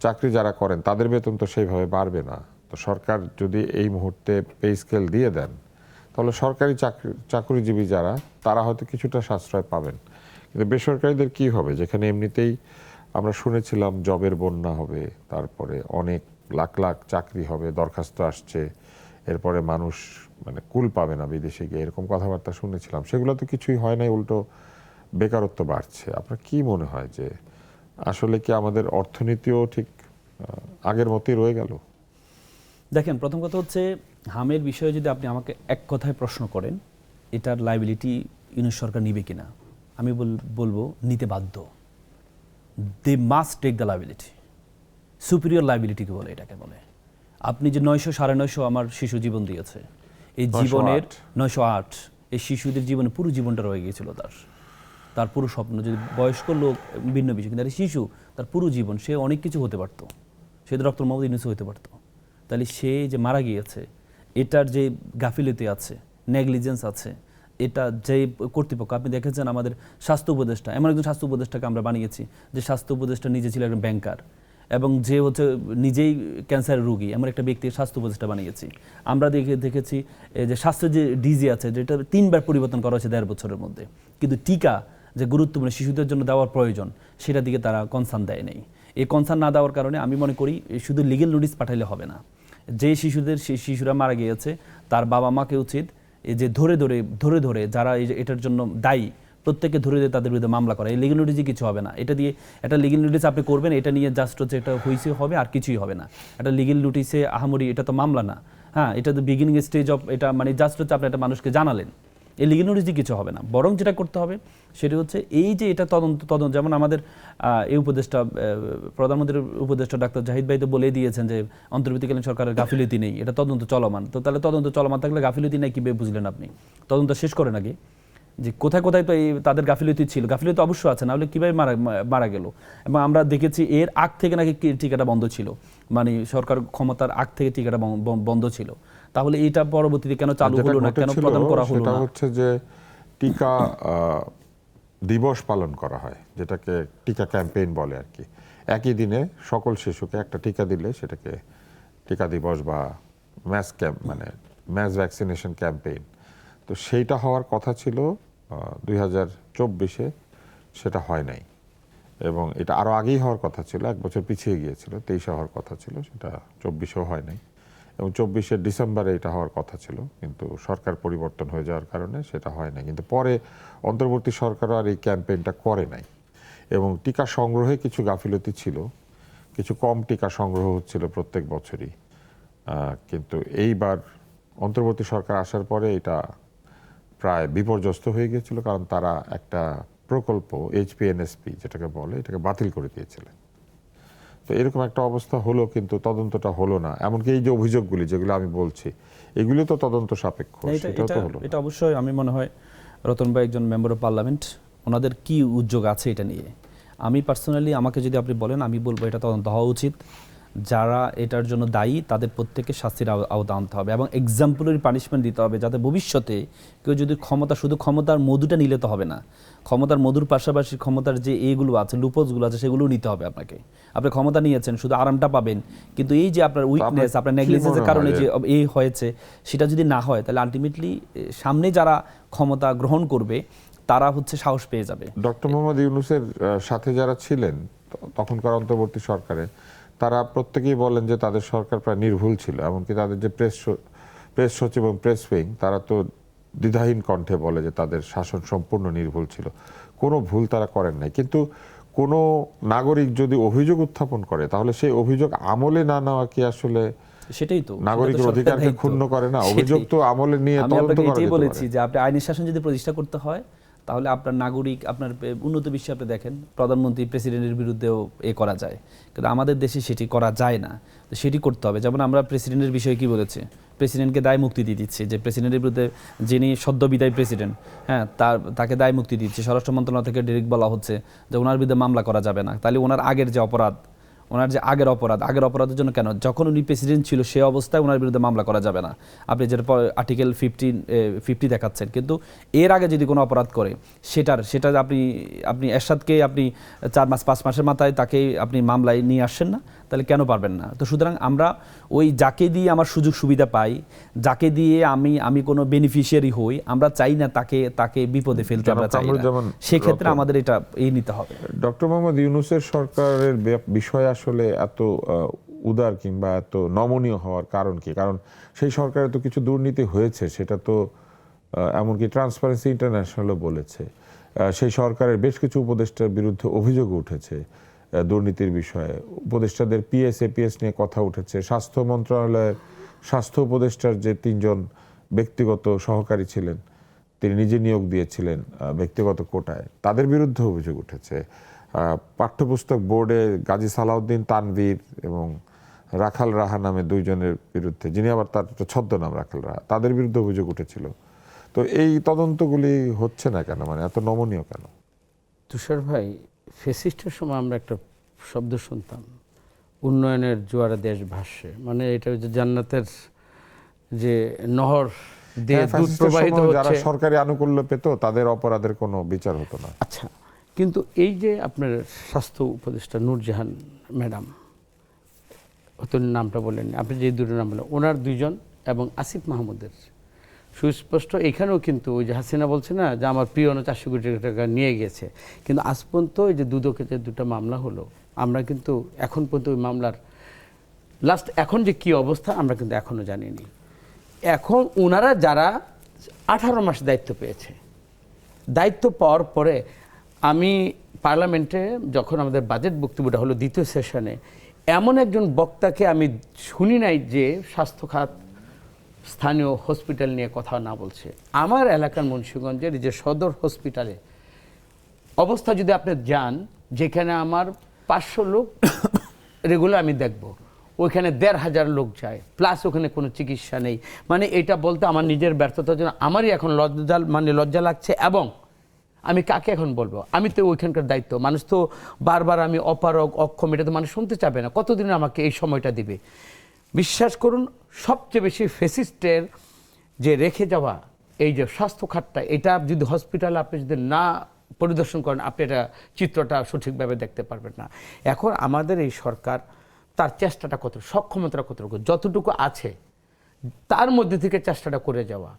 চাকরি যারা করেন তাদের বেতন তো সেইভাবে বাড়বে না। তো সরকার যদি এই মুহূর্তে পে স্কেল দিয়ে দেন, তাহলে সরকারি চাকরিজীবী যারা, তারা হয়তো কিছুটা সাশ্রয় পাবেন, কিন্তু বেসরকারিদের কি হবে, যেখানে এমনিতেই আমরা শুনেছিলাম জবের বন্যা হবে, তারপরে অনেক লাখ লাখ চাকরি হবে, দরখাস্ত আসছে, এরপরে মানুষ মানে কুল পাবে না বিদেশে গিয়ে, এরকম কথাবার্তা শুনেছিলাম, সেগুলো তো কিছুই হয় নাই, উল্টো বেকারত্ব বাড়ছে। আপনার কি মনে হয় যে আসলে কি আমাদের অর্থনীতিও ঠিক আগের মতোই রয়ে গেল?
দেখেন, প্রথম কথা হচ্ছে হামের বিষয়ে যদি আপনি আমাকে এক কথায় প্রশ্ন করেন, এটার লাইবিলিটি ইউনিট সরকার নিবে কিনা, আমি বলবো নিতে বাধ্য। They must take the liability. Superior লাইবিলিটিকে বলে, এটাকে বলে। আপনি যে 900 950 আমার শিশু জীবন দিয়েছে, এই জীবনের 908 এই শিশুদের জীবনে পুরো জীবনটা রয়ে গিয়েছিল, তার পুরো স্বপ্ন। যদি বয়স্ক লোক ভিন্ন বিষয়, কিন্তু শিশু তার পুরো জীবন, সে অনেক কিছু হতে পারতো, সে ডক্টর মোহাম্মদ ইউনূস হতে পারতো। তাহলে সে যে মারা গিয়েছে, এটার যে গাফিলতি আছে, নেগলিজেন্স আছে, এটা যে কর্তৃপক্ষ, আপনি দেখেছেন আমাদের স্বাস্থ্য উপদেষ্টা, এমন একজন স্বাস্থ্য উপদেষ্টাকে আমরা বানিয়েছি যে স্বাস্থ্য উপদেষ্টা নিজে ছিল একজন ব্যাংকার এবং যে হচ্ছে নিজেই ক্যান্সারের রোগী, এমন একটা ব্যক্তির স্বাস্থ্য উপদেষ্টা বানিয়েছি আমরা। দেখেছি যে স্বাস্থ্যের যে ডিজি আছে, যেটা 3বার পরিবর্তন করা হয়েছে 1.5 বছরের মধ্যে, কিন্তু টিকা যে গুরুত্বপূর্ণ শিশুদের জন্য দেওয়ার প্রয়োজন, সেটার দিকে তারা কনসার্ন দেয় নেই। এই কনসার্ন না দেওয়ার কারণে আমি মনে করি শুধু লিগেল নোটিশ পাঠাইলে হবে না। যে শিশুরা মারা গিয়েছে, তার বাবা মাকে উচিত এই যে ধরে ধরে যারা এটার জন্য দায়ী, প্রত্যেককে ধরে দিয়ে তাদের বিরুদ্ধে মামলা করা। এই লিগেল নোটিসে কিছু হবে না, এটা দিয়ে একটা লিগেল নোটিস আপনি করবেন, এটা নিয়ে জাস্ট হচ্ছে এটা হয়েছে হবে, আর কিছুই হবে না। একটা লিগেল নোটিসে আহামরি, এটা তো মামলা না, হ্যাঁ, এটা তো বিগিনিং স্টেজ অফ, এটা মানে জাস্ট হচ্ছে আপনি একটা মানুষকে জানালেন, এই লিগেল নোটিস দিয়ে কিছু হবে না। বরং যেটা করতে হবে সেটা হচ্ছে এই যে এটা তদন্ত, যেমন আমাদের এই উপদেষ্টা, প্রধানমন্ত্রীর উপদেষ্টা ডাক্তার জাহিদ ভাই তো বলে দিয়েছেন যে অন্তর্বর্তীকালীন সরকারের গাফিলতি নেই, এটা তদন্ত চলমান। তো তাহলে তদন্ত চলমান থাকলে গাফিলতি নেই কীভাবে বুঝলেন আপনি? তদন্ত শেষ করেন আগে, যে কোথায় কোথায় তো এই তাদের গাফিলতি ছিল, গাফিলতি অবশ্যই আছে, নাহলে কীভাবে মারা গেল। এবং আমরা দেখেছি এর আগ থেকে নাকি টিকাটা বন্ধ ছিল, মানে সরকার ক্ষমতার আগ থেকে টিকাটা বন্ধ ছিল। তাহলে এটা পরবর্তীতে কেন চালু হলো না, কেন প্রদান করা হলো না?
সেটা হচ্ছে যে টিকা দিবস পালন করা হয়, যেটাকে টিকা ক্যাম্পেইন বলে আর কি। একই দিনে সকল শিশুকে একটা টিকা দিলে সেটাকে টিকা দিবস বা ম্যাস ভ্যাকসিনেশন ক্যাম্পেইন। তো সেইটা হওয়ার কথা ছিল 2024-এ, সেটা হয় নাই। এবং এটা আরও আগেই হওয়ার কথা ছিল, 1 বছর পিছিয়ে গিয়েছিল, 23-এ হওয়ার কথা ছিল, সেটা 24-এও হয় নাই, এবং 24-এর ডিসেম্বরে এটা হওয়ার কথা ছিল, কিন্তু সরকার পরিবর্তন হয়ে যাওয়ার কারণে সেটা হয় নাই। কিন্তু পরে অন্তর্বর্তী সরকারও আর এই ক্যাম্পেইনটা করে নাই, এবং টিকা সংগ্রহে কিছু গাফিলতি ছিল, কিছু কম টিকা সংগ্রহ হচ্ছিল প্রত্যেক বছরই, কিন্তু এইবার অন্তর্বর্তী সরকার আসার পরে এটা প্রায় বিপর্যস্ত হয়ে গিয়েছিল, কারণ তারা একটা প্রকল্প HPNSP যেটাকে বলে, এটাকে বাতিল করে দিয়েছিলেন। তো এরকম একটা অবস্থা হলো, কিন্তু তদন্তটা হলো না। এমনকি এই যে অভিযোগগুলি যেগুলো আমি বলছি, এগুলো তো তদন্ত সাপেক্ষ, সেটাও তো হলো না।
এটা অবশ্যই আমি মনে হয় রতন ভাই একজন মেম্বার অফ পার্লামেন্ট, ওনাদের কি উদ্যোগ আছে এটা নিয়ে। আমি পার্সোনালি, আমাকে যদি আপনি বলেন, আমি বলবো এটা তদন্ত হওয়া উচিত। যারা এটার জন্য দায়ী তাদের প্রত্যেককে শাস্তির আওতা আনতে হবে এবং এক্সাম্পলারি পানিশমেন্ট দিতে হবে, যাতে ভবিষ্যতে কেউ যদি শুধু ক্ষমতার মধুটা নিলে তো হবে না, ক্ষমতার মধুর পাশাপাশি ক্ষমতার যে এগুলো আছে, লুপোজগুলো আছে, সেগুলোও নিতে হবে আপনাকে। আপনি ক্ষমতা নিয়েছেন, শুধু আরামটা পাবেন, কিন্তু এই যে আপনার উইকনেস, আপনার নেগলিজেন্সের কারণে যে এই হয়েছে, সেটা যদি না হয়, তাহলে আলটিমেটলি সামনে যারা ক্ষমতা গ্রহণ করবে তারা সাহস পেয়ে যাবে।
ডক্টর মোহাম্মদ ইউনূসের সাথে যারা ছিলেন তখনকার অন্তর্বর্তী সরকারে, তারা প্রত্যেকেই বলেন যে তাদের সরকার প্রায় নির্ভুল ছিল। এমনকি তাদের যে প্রেস সচিব এবং প্রেস উইং, তারা তো দ্বিধাহীন কণ্ঠে বলে যে তাদের শাসন সম্পূর্ণ নির্ভুল ছিল, কোনো ভুল তারা করেন নাই। কিন্তু কোনো নাগরিক যদি অভিযোগ উত্থাপন করে, তাহলে সেই অভিযোগ আমলে না নেওয়া কি আসলে
সেটাই তো
নাগরিকের অধিকারকে ক্ষুণ্ণ করে না? অভিযোগ তো আমলে নিয়ে তদন্ত করা যেতে
বলেছি
পারে।
যে আপনি আইনের শাসন যদি প্রতিষ্ঠা করতে হয়, তাহলে আপনার নাগরিক, আপনার উন্নত বিশ্বে আপনি দেখেন প্রধানমন্ত্রী, প্রেসিডেন্টের বিরুদ্ধেও করা যায়, কিন্তু আমাদের দেশে সেটি করা যায় না। তো সেটি করতে হবে। যেমন আমরা প্রেসিডেন্টের বিষয়ে কি বলেছি, প্রেসিডেন্টকে দায় মুক্তি দিয়ে দিচ্ছি, যে প্রেসিডেন্টের বিরুদ্ধে যিনি সদ্য বিদায়ী প্রেসিডেন্ট, হ্যাঁ, তাকে দায় মুক্তি দিচ্ছে। স্বরাষ্ট্র মন্ত্রণালয় থেকে ডিরেক্ট বলা হচ্ছে যে ওনার বিরুদ্ধে মামলা করা যাবে না। তাহলে ওনার আগের যে অপরাধ, ওনার যে আগের অপরাধের জন্য কেন, যখন উনি প্রেসিডেন্ট ছিল সে অবস্থায় ওনার বিরুদ্ধে মামলা করা যাবে না। আপনি যেটা আর্টিকেল 50 দেখাচ্ছেন, কিন্তু এর আগে যদি কোনো অপরাধ করে সেটা আপনি এরশাদকে আপনি 4 মাস 5 মাসের মাথায় তাকে আপনি মামলায় নিয়ে আসছেন না, তাহলে কেন পারবেন না? তো সুতরাং আমরা ওই যাকে দিয়ে আমার সুযোগ সুবিধা পাই, যাকে দিয়ে আমি কোনো বেনিফিশিয়ারি হই, আমরা চাই না তাকে বিপদে ফেলতে, আমরা চাই না। সেক্ষেত্রে আমাদের এটা নিতে হবে।
ডক্টর মোহাম্মদ ইউনূসের সরকারের বিষয়ে আসলে এত উদার কিংবা এত নমনীয় হওয়ার কারণ কি? কারণ সেই সরকারে তো কিছু দুর্নীতি হয়েছে, সেটা তো এমনকি ট্রান্সপারেন্সি ইন্টারন্যাশনালও বলেছে। সেই সরকারের বেশ কিছু উপদেষ্টার বিরুদ্ধে অভিযোগ উঠেছে দুর্নীতির বিষয়ে। উপদেষ্টাদের পিএস নিয়ে কথা উঠেছে। স্বাস্থ্য মন্ত্রণালয়ের স্বাস্থ্য উপদেষ্টার যে 3 জন ব্যক্তিগত সহকারী ছিলেন, তিনি নিজে নিয়োগ দিয়েছিলেন ব্যক্তিগত কোটায়, তাদের বিরুদ্ধে অভিযোগ উঠেছে। পাঠ্যপুস্তক বোর্ডে গাজী সালাউদ্দিন তানভীর এবং রাখাল রাহা নামে 2 জনের বিরুদ্ধে, যিনি আবার তার ছদ্মনাম রাখাল রাহা, তাদের বিরুদ্ধে অভিযোগ উঠেছিল। তো এই তদন্তগুলি হচ্ছে না কেন, মানে এত নমনীয় কেন?
তুষার ভাই, ফেসিস্টের সময় আমরা একটা শব্দ শুনতাম, উন্নয়নের জোয়ারে দেশ ভাসছে, মানে এটা যে জান্নাতের যে নহর দিয়ে দুধ প্রবাহিত হচ্ছে,
যারা সরকারি আনুকূল্য পেত তাদের অপরাধের কোনো বিচার হতো না।
আচ্ছা, কিন্তু এই যে আপনার স্বাস্থ্য উপদেষ্টা নূরজাহান ম্যাডাম, অতন নামটা বলেন, আপনি যে 2 নাম বলেন, ওনার 2 জন এবং আসিফ মাহমুদের সুস্পষ্ট, এখানেও কিন্তু ওই যে হাসিনা বলছে না যে আমার প্রিয় 400 কোটি টাকা নিয়ে গেছে, কিন্তু আজ পর্যন্ত এই যে দুদকে যে 2টা মামলা হলো, আমরা কিন্তু এখন পর্যন্ত ওই মামলার লাস্ট এখন যে কি অবস্থা আমরা কিন্তু এখনো জানিনি। এখন ওনারা যারা 18 মাস দায়িত্ব পেয়েছে, দায়িত্ব পাওয়ার পরে আমি পার্লামেন্টে যখন আমাদের বাজেট বক্তব্যটা হলো 2য় সেশনে, এমন একজন বক্তাকে আমি শুনি নাই যে স্বাস্থ্য খাত, স্থানীয় হসপিটাল নিয়ে কথা না বলছে। আমার এলাকার মুন্সিগঞ্জের যে সদর হসপিটালে অবস্থা যদি আপনি যান, যেখানে আমার 500 লোক রেগুলার আমি দেখব, ওইখানে 1500 লোক যায়, প্লাস ওখানে কোনো চিকিৎসা নেই। মানে এটা বলতে আমার নিজের ব্যর্থতার জন্য আমারই এখন লজ্জা লাগছে। এবং আমি কাকে এখন বলবো? আমি তো ওইখানকার দায়িত্ব, মানুষ তো বারবার আমি অপারগ, অক্ষম, এটা তো মানুষ শুনতে চাবে না। কতদিন আমাকে এই সময়টা দিবে? বিশ্বাস করুন, সবচেয়ে বেশি ফেসিস্টের যে রেখে যাওয়া এই যে স্বাস্থ্য খাতটা, এটা যদি হসপিটালে আপনি যদি না পরিদর্শন করেন, আপনি এটা চিত্রটা সঠিকভাবে দেখতে পারবেন না। এখন আমাদের এই সরকার তার চেষ্টাটা কত, সক্ষমতাটা কতটুকু, যতটুকু আছে তার মধ্যে থেকে চেষ্টাটা করে যাওয়া।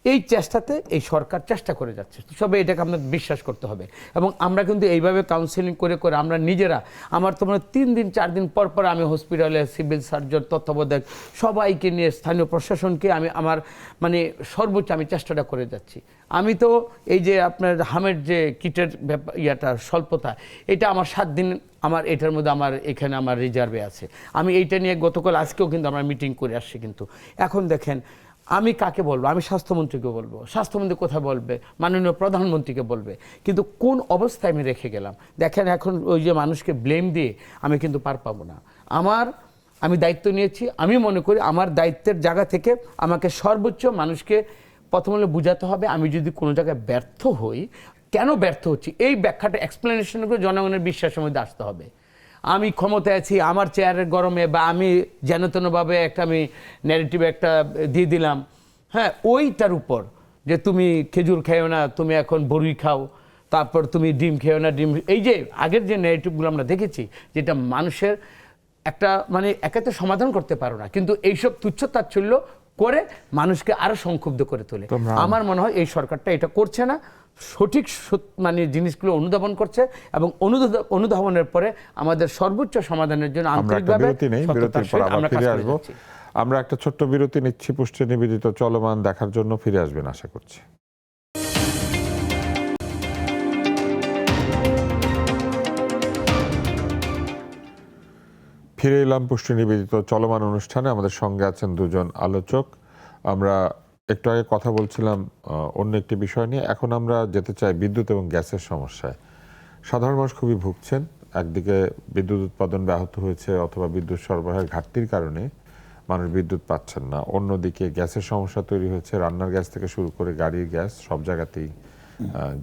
এই চেষ্টাতে এই সরকার চেষ্টা করে যাচ্ছে, সবে এটাকে আপনার বিশ্বাস করতে হবে। এবং আমরা কিন্তু এইভাবে কাউন্সেলিং করে করে আমরা নিজেরা, আমার তো মানে 3 দিন 4 দিন পর পর আমি হসপিটালে সিভিল সার্জন, তত্ত্বাবধায়ক সবাইকে নিয়ে, স্থানীয় প্রশাসনকে আমি আমার মানে সর্বোচ্চ আমি চেষ্টাটা করে যাচ্ছি। আমি তো এই যে আপনার হামের যে কিটের ইয়াটা স্বল্পতা, এটা আমার 7 দিন আমার এটার মধ্যে আমার এখানে আমার রিজার্ভে আছে। আমি এইটা নিয়ে গতকাল আজকেও কিন্তু আমরা মিটিং করে আসছি। কিন্তু এখন দেখেন আমি কাকে বলবো? আমি স্বাস্থ্যমন্ত্রীকে বলবো, স্বাস্থ্যমন্ত্রী কোথায় বলবে? মাননীয় প্রধানমন্ত্রীকে বলবে। কিন্তু কোন অবস্থায় আমি রেখে গেলাম দেখেন। এখন ওই যে মানুষকে ব্লেম দিয়ে আমি কিন্তু পার পাবো না। আমি দায়িত্ব নিয়েছি, আমি মনে করি আমার দায়িত্বের জায়গা থেকে আমাকে সর্বোচ্চ মানুষকে প্রথম হলে বোঝাতে হবে। আমি যদি কোনো জায়গায় ব্যর্থ হই, কেন ব্যর্থ হচ্ছি, এই ব্যাখ্যাটা এক্সপ্লেনেশন করে জনগণের বিশ্বাসের মধ্যে আসতে হবে। আমি ক্ষমতায় আছি, আমার চেয়ারের গরমে বা আমি যেনতেনভাবে একটা আমি ন্যারেটিভ একটা দিয়ে দিলাম, হ্যাঁ, ওইটার উপর যে তুমি খেজুর খেও না, তুমি এখন বড়ি খাও, তারপর তুমি ডিম খেও না, ডিম, এই যে আগের যে ন্যারেটিভগুলো আমরা দেখেছি, যেটা মানুষের একটা মানে একে তো সমাধান করতে পারো না, কিন্তু এইসব তুচ্ছ-তাচ্ছিল্য করে মানুষকে আরো সংক্ষুব্ধ করে তোলে। আমার মনে হয় এই সরকারটা এটা করছে না, সঠিক মানে জিনিসগুলো অনুধাবন করছে এবং অনুধাবনের পরে আমাদের সর্বোচ্চ সমাধানের জন্য আন্তরিকভাবে
আমরা একটা ছোট্ট বিরতি নিচ্ছি। পুষ্টি নিবেদিত চলমান দেখার জন্য ফিরে আসবেন আশা করছি। ফিরে এলাম পুষ্টি নিবেদিত চলমান অনুষ্ঠানে। আমাদের সঙ্গে আছেন দুজন আলোচক। আমরা একটু আগে কথা বলছিলাম অন্য একটি বিষয় নিয়ে, এখন আমরা যেতে চাই বিদ্যুৎ এবং গ্যাসের সমস্যায়। সাধারণ মানুষ খুবই ভুগছেন। একদিকে বিদ্যুৎ উৎপাদন ব্যাহত হয়েছে অথবা বিদ্যুৎ সরবরাহের ঘাটতির কারণে মানুষ বিদ্যুৎ পাচ্ছেন না, অন্যদিকে গ্যাসের সমস্যা তৈরি হয়েছে। রান্নার গ্যাস থেকে শুরু করে গাড়ির গ্যাস, সব জায়গাতেই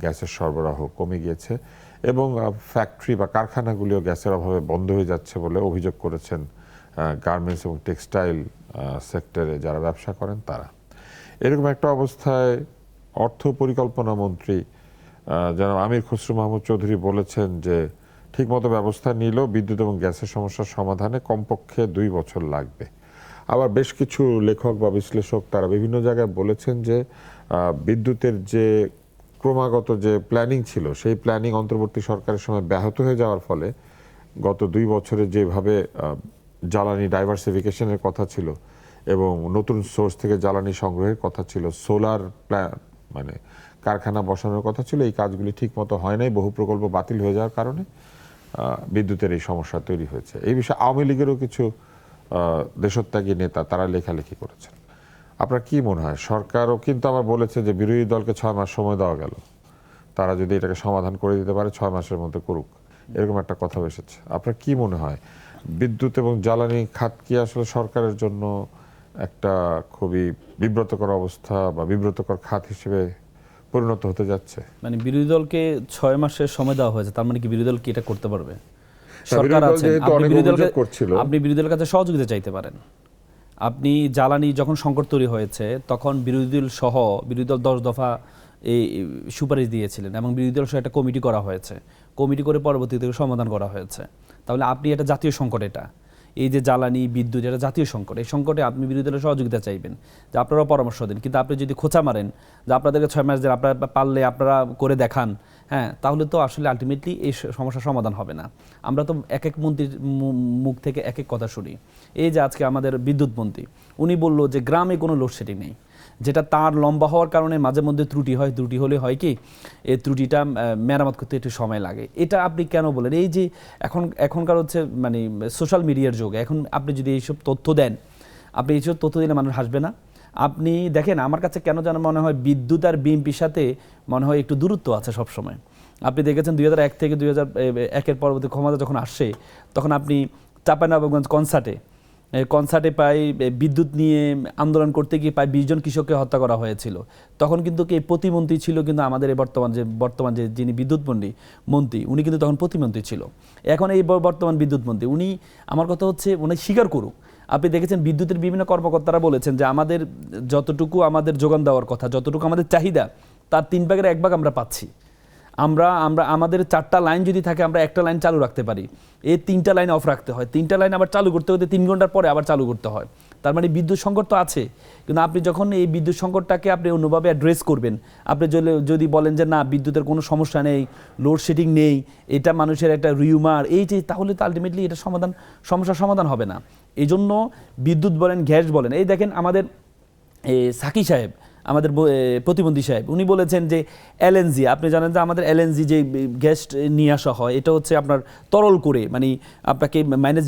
গ্যাসের সরবরাহ কমে গিয়েছে এবং ফ্যাক্টরি বা কারখানাগুলিও গ্যাসের অভাবে বন্ধ হয়ে যাচ্ছে বলে অভিযোগ করেছেন গার্মেন্টস এবং টেক্সটাইল সেক্টরে যারা ব্যবসা করেন তারা। এরকম একটা অবস্থায় অর্থ পরিকল্পনা মন্ত্রী জনাব আমির খসরু মাহমুদ চৌধুরী বলেছেন যে ঠিকমতো ব্যবস্থা নিলেও বিদ্যুৎ এবং গ্যাসের সমস্যার সমাধানে কমপক্ষে 2 বছর লাগবে। আবার বেশ কিছু লেখক বা বিশ্লেষক তারা বিভিন্ন জায়গায় বলেছেন যে বিদ্যুতের যে ক্রমাগত যে প্ল্যানিং ছিল, সেই প্ল্যানিং অন্তর্বর্তী সরকারের সময় ব্যাহত হয়ে যাওয়ার ফলে গত 2 বছরে যেভাবে জ্বালানি ডাইভার্সিফিকেশনের কথা ছিল এবং নতুন সোর্স থেকে জ্বালানি সংগ্রহের কথা ছিল, সোলার মানে কারখানা বসানোর কথা ছিল, এই কাজগুলি ঠিকমতো হয় নাই। বহু প্রকল্প বাতিল হয়ে যাওয়ার কারণে বিদ্যুতের এই সমস্যা তৈরি হয়েছে। এই বিষয়ে আওয়ামী লীগেরও কিছু দেশত্যাগী নেতা তারা লেখালেখি করেছেন। আপনার কি মনে হয়? সরকারও কিন্তু আবার বলেছে যে বিরোধী দলকে 6 মাস সময় দেওয়া গেল, তারা যদি এটাকে সমাধান করে দিতে পারে 6 মাসের মধ্যে করুক, এরকম একটা কথা এসেছে। আপনার কি মনে হয় বিদ্যুৎ এবং জ্বালানি খাত কি আসলে সরকারের জন্য একটা খুবই বিব্রতকর অবস্থা বা বিব্রতকর খাত হিসেবে পরিণত হতে যাচ্ছে?
মানে বিরোধী দলকে 6 মাসের সময় দেওয়া হয়েছে, তার মানে কি বিরোধী দল কি এটা করতে পারবে? সরকার আছে, আপনি বিরোধী দলের কাছে সহযোগিতা চাইতে পারেন। আপনি জ্বালানি যখন সংকট তৈরি হয়েছে তখন বিরোধী দল সহ বিরোধী দল 10 দফা এই সুপারিশ দিয়েছিলেন এবং বিরোধী দল সহ একটা কমিটি করা হয়েছে, কমিটি করে পরবর্তীতে সমাধান করা হয়েছে। তাহলে আপনি এটা জাতীয় সংকট, এটা এই যে জ্বালানি বিদ্যুৎ এটা জাতীয় সংকট, এই সংকটে আপনি বিরোধী দলের সহযোগিতা চাইবেন, যে আপনারাও পরামর্শ দিন। কিন্তু আপনি যদি খোঁচা মারেন যে আপনাদেরকে 6 মাস দেন, আপনারা পারলে আপনারা করে দেখান, হ্যাঁ, তাহলে তো আসলে আলটিমেটলি এই সমস্যার সমাধান হবে না। আমরা তো এক এক মন্ত্রীর মুখ থেকে এক এক কথা শুনি। এই যে আজকে আমাদের বিদ্যুৎ মন্ত্রী উনি বলল যে গ্রামে কোনো লোডশেডিং নেই, যেটা তার লম্বা হওয়ার কারণে মাঝে মধ্যে ত্রুটি হয়। ত্রুটি হলে হয় কি, এই ত্রুটিটা মেরামত করতে একটু সময় লাগে। এটা আপনি কেন বলেন? এই যে এখনকার হচ্ছে মানে সোশ্যাল মিডিয়ার যুগে, এখন আপনি যদি এইসব তথ্য দেন, আপনি এইসব তথ্য দিলে মানুষ হাসবে না? আপনি দেখেন, আমার কাছে কেন যেন মনে হয় বিদ্যুৎ আর বিএনপির সাথে মনে হয় একটু দূরত্ব আছে সবসময়। আপনি দেখেছেন 2001 থেকে 2001-এর পরবর্তী ক্ষমতা যখন আসে তখন আপনি চাঁপাইনবাবগঞ্জ কনসার্টে প্রায় বিদ্যুৎ নিয়ে আন্দোলন করতে গিয়ে প্রায় 20 জন কৃষককে হত্যা করা হয়েছিল। তখন কিন্তু এই প্রতিমন্ত্রী ছিল কিন্তু আমাদের বর্তমান যে যিনি বিদ্যুৎ মন্ত্রী উনি কিন্তু তখন প্রতিমন্ত্রী ছিল। এখন এই বর্তমান বিদ্যুৎ মন্ত্রী উনি, আমার কথা হচ্ছে উনি স্বীকার করুক। আপনি দেখেছেন বিদ্যুতের বিভিন্ন কর্মকর্তারা বলেছেন যে আমাদের যতটুকু আমাদের যোগান দেওয়ার কথা, যতটুকু আমাদের চাহিদা, তার 3 ভাগের 1 ভাগ আমরা পাচ্ছি। আমরা আমাদের 4টা লাইন যদি থাকে, আমরা একটা লাইন চালু রাখতে পারি, এই 3টা লাইন অফ রাখতে হয়, 3টা লাইন আবার চালু করতে হতে 3 ঘন্টার পরে আবার চালু করতে হয়। তার মানে বিদ্যুৎ সংকট তো আছে, কিন্তু আপনি যখন এই বিদ্যুৎ সংকটটাকে আপনি অন্যভাবে অ্যাড্রেস করবেন, আপনি যদি বলেন যে না বিদ্যুতের কোনো সমস্যা নেই, লোডশেডিং নেই, এটা মানুষের একটা রিউমার, এই যে, তাহলে তো আলটিমেটলি এটা সমস্যার সমাধান হবে না। এই জন্য বিদ্যুৎ বলেন, গ্যাস বলেন, এই দেখেন আমাদের সাকি সাহেব, আমাদের প্রতিবন্ধী সাহেব, উনি বলেছেন যে এলএনজি, আপনি জানেন যে আমাদের এলএনজি যে গ্যাস নিয়ে আসা হয় এটা হচ্ছে আপনার তরল করে, মানে আপনাকে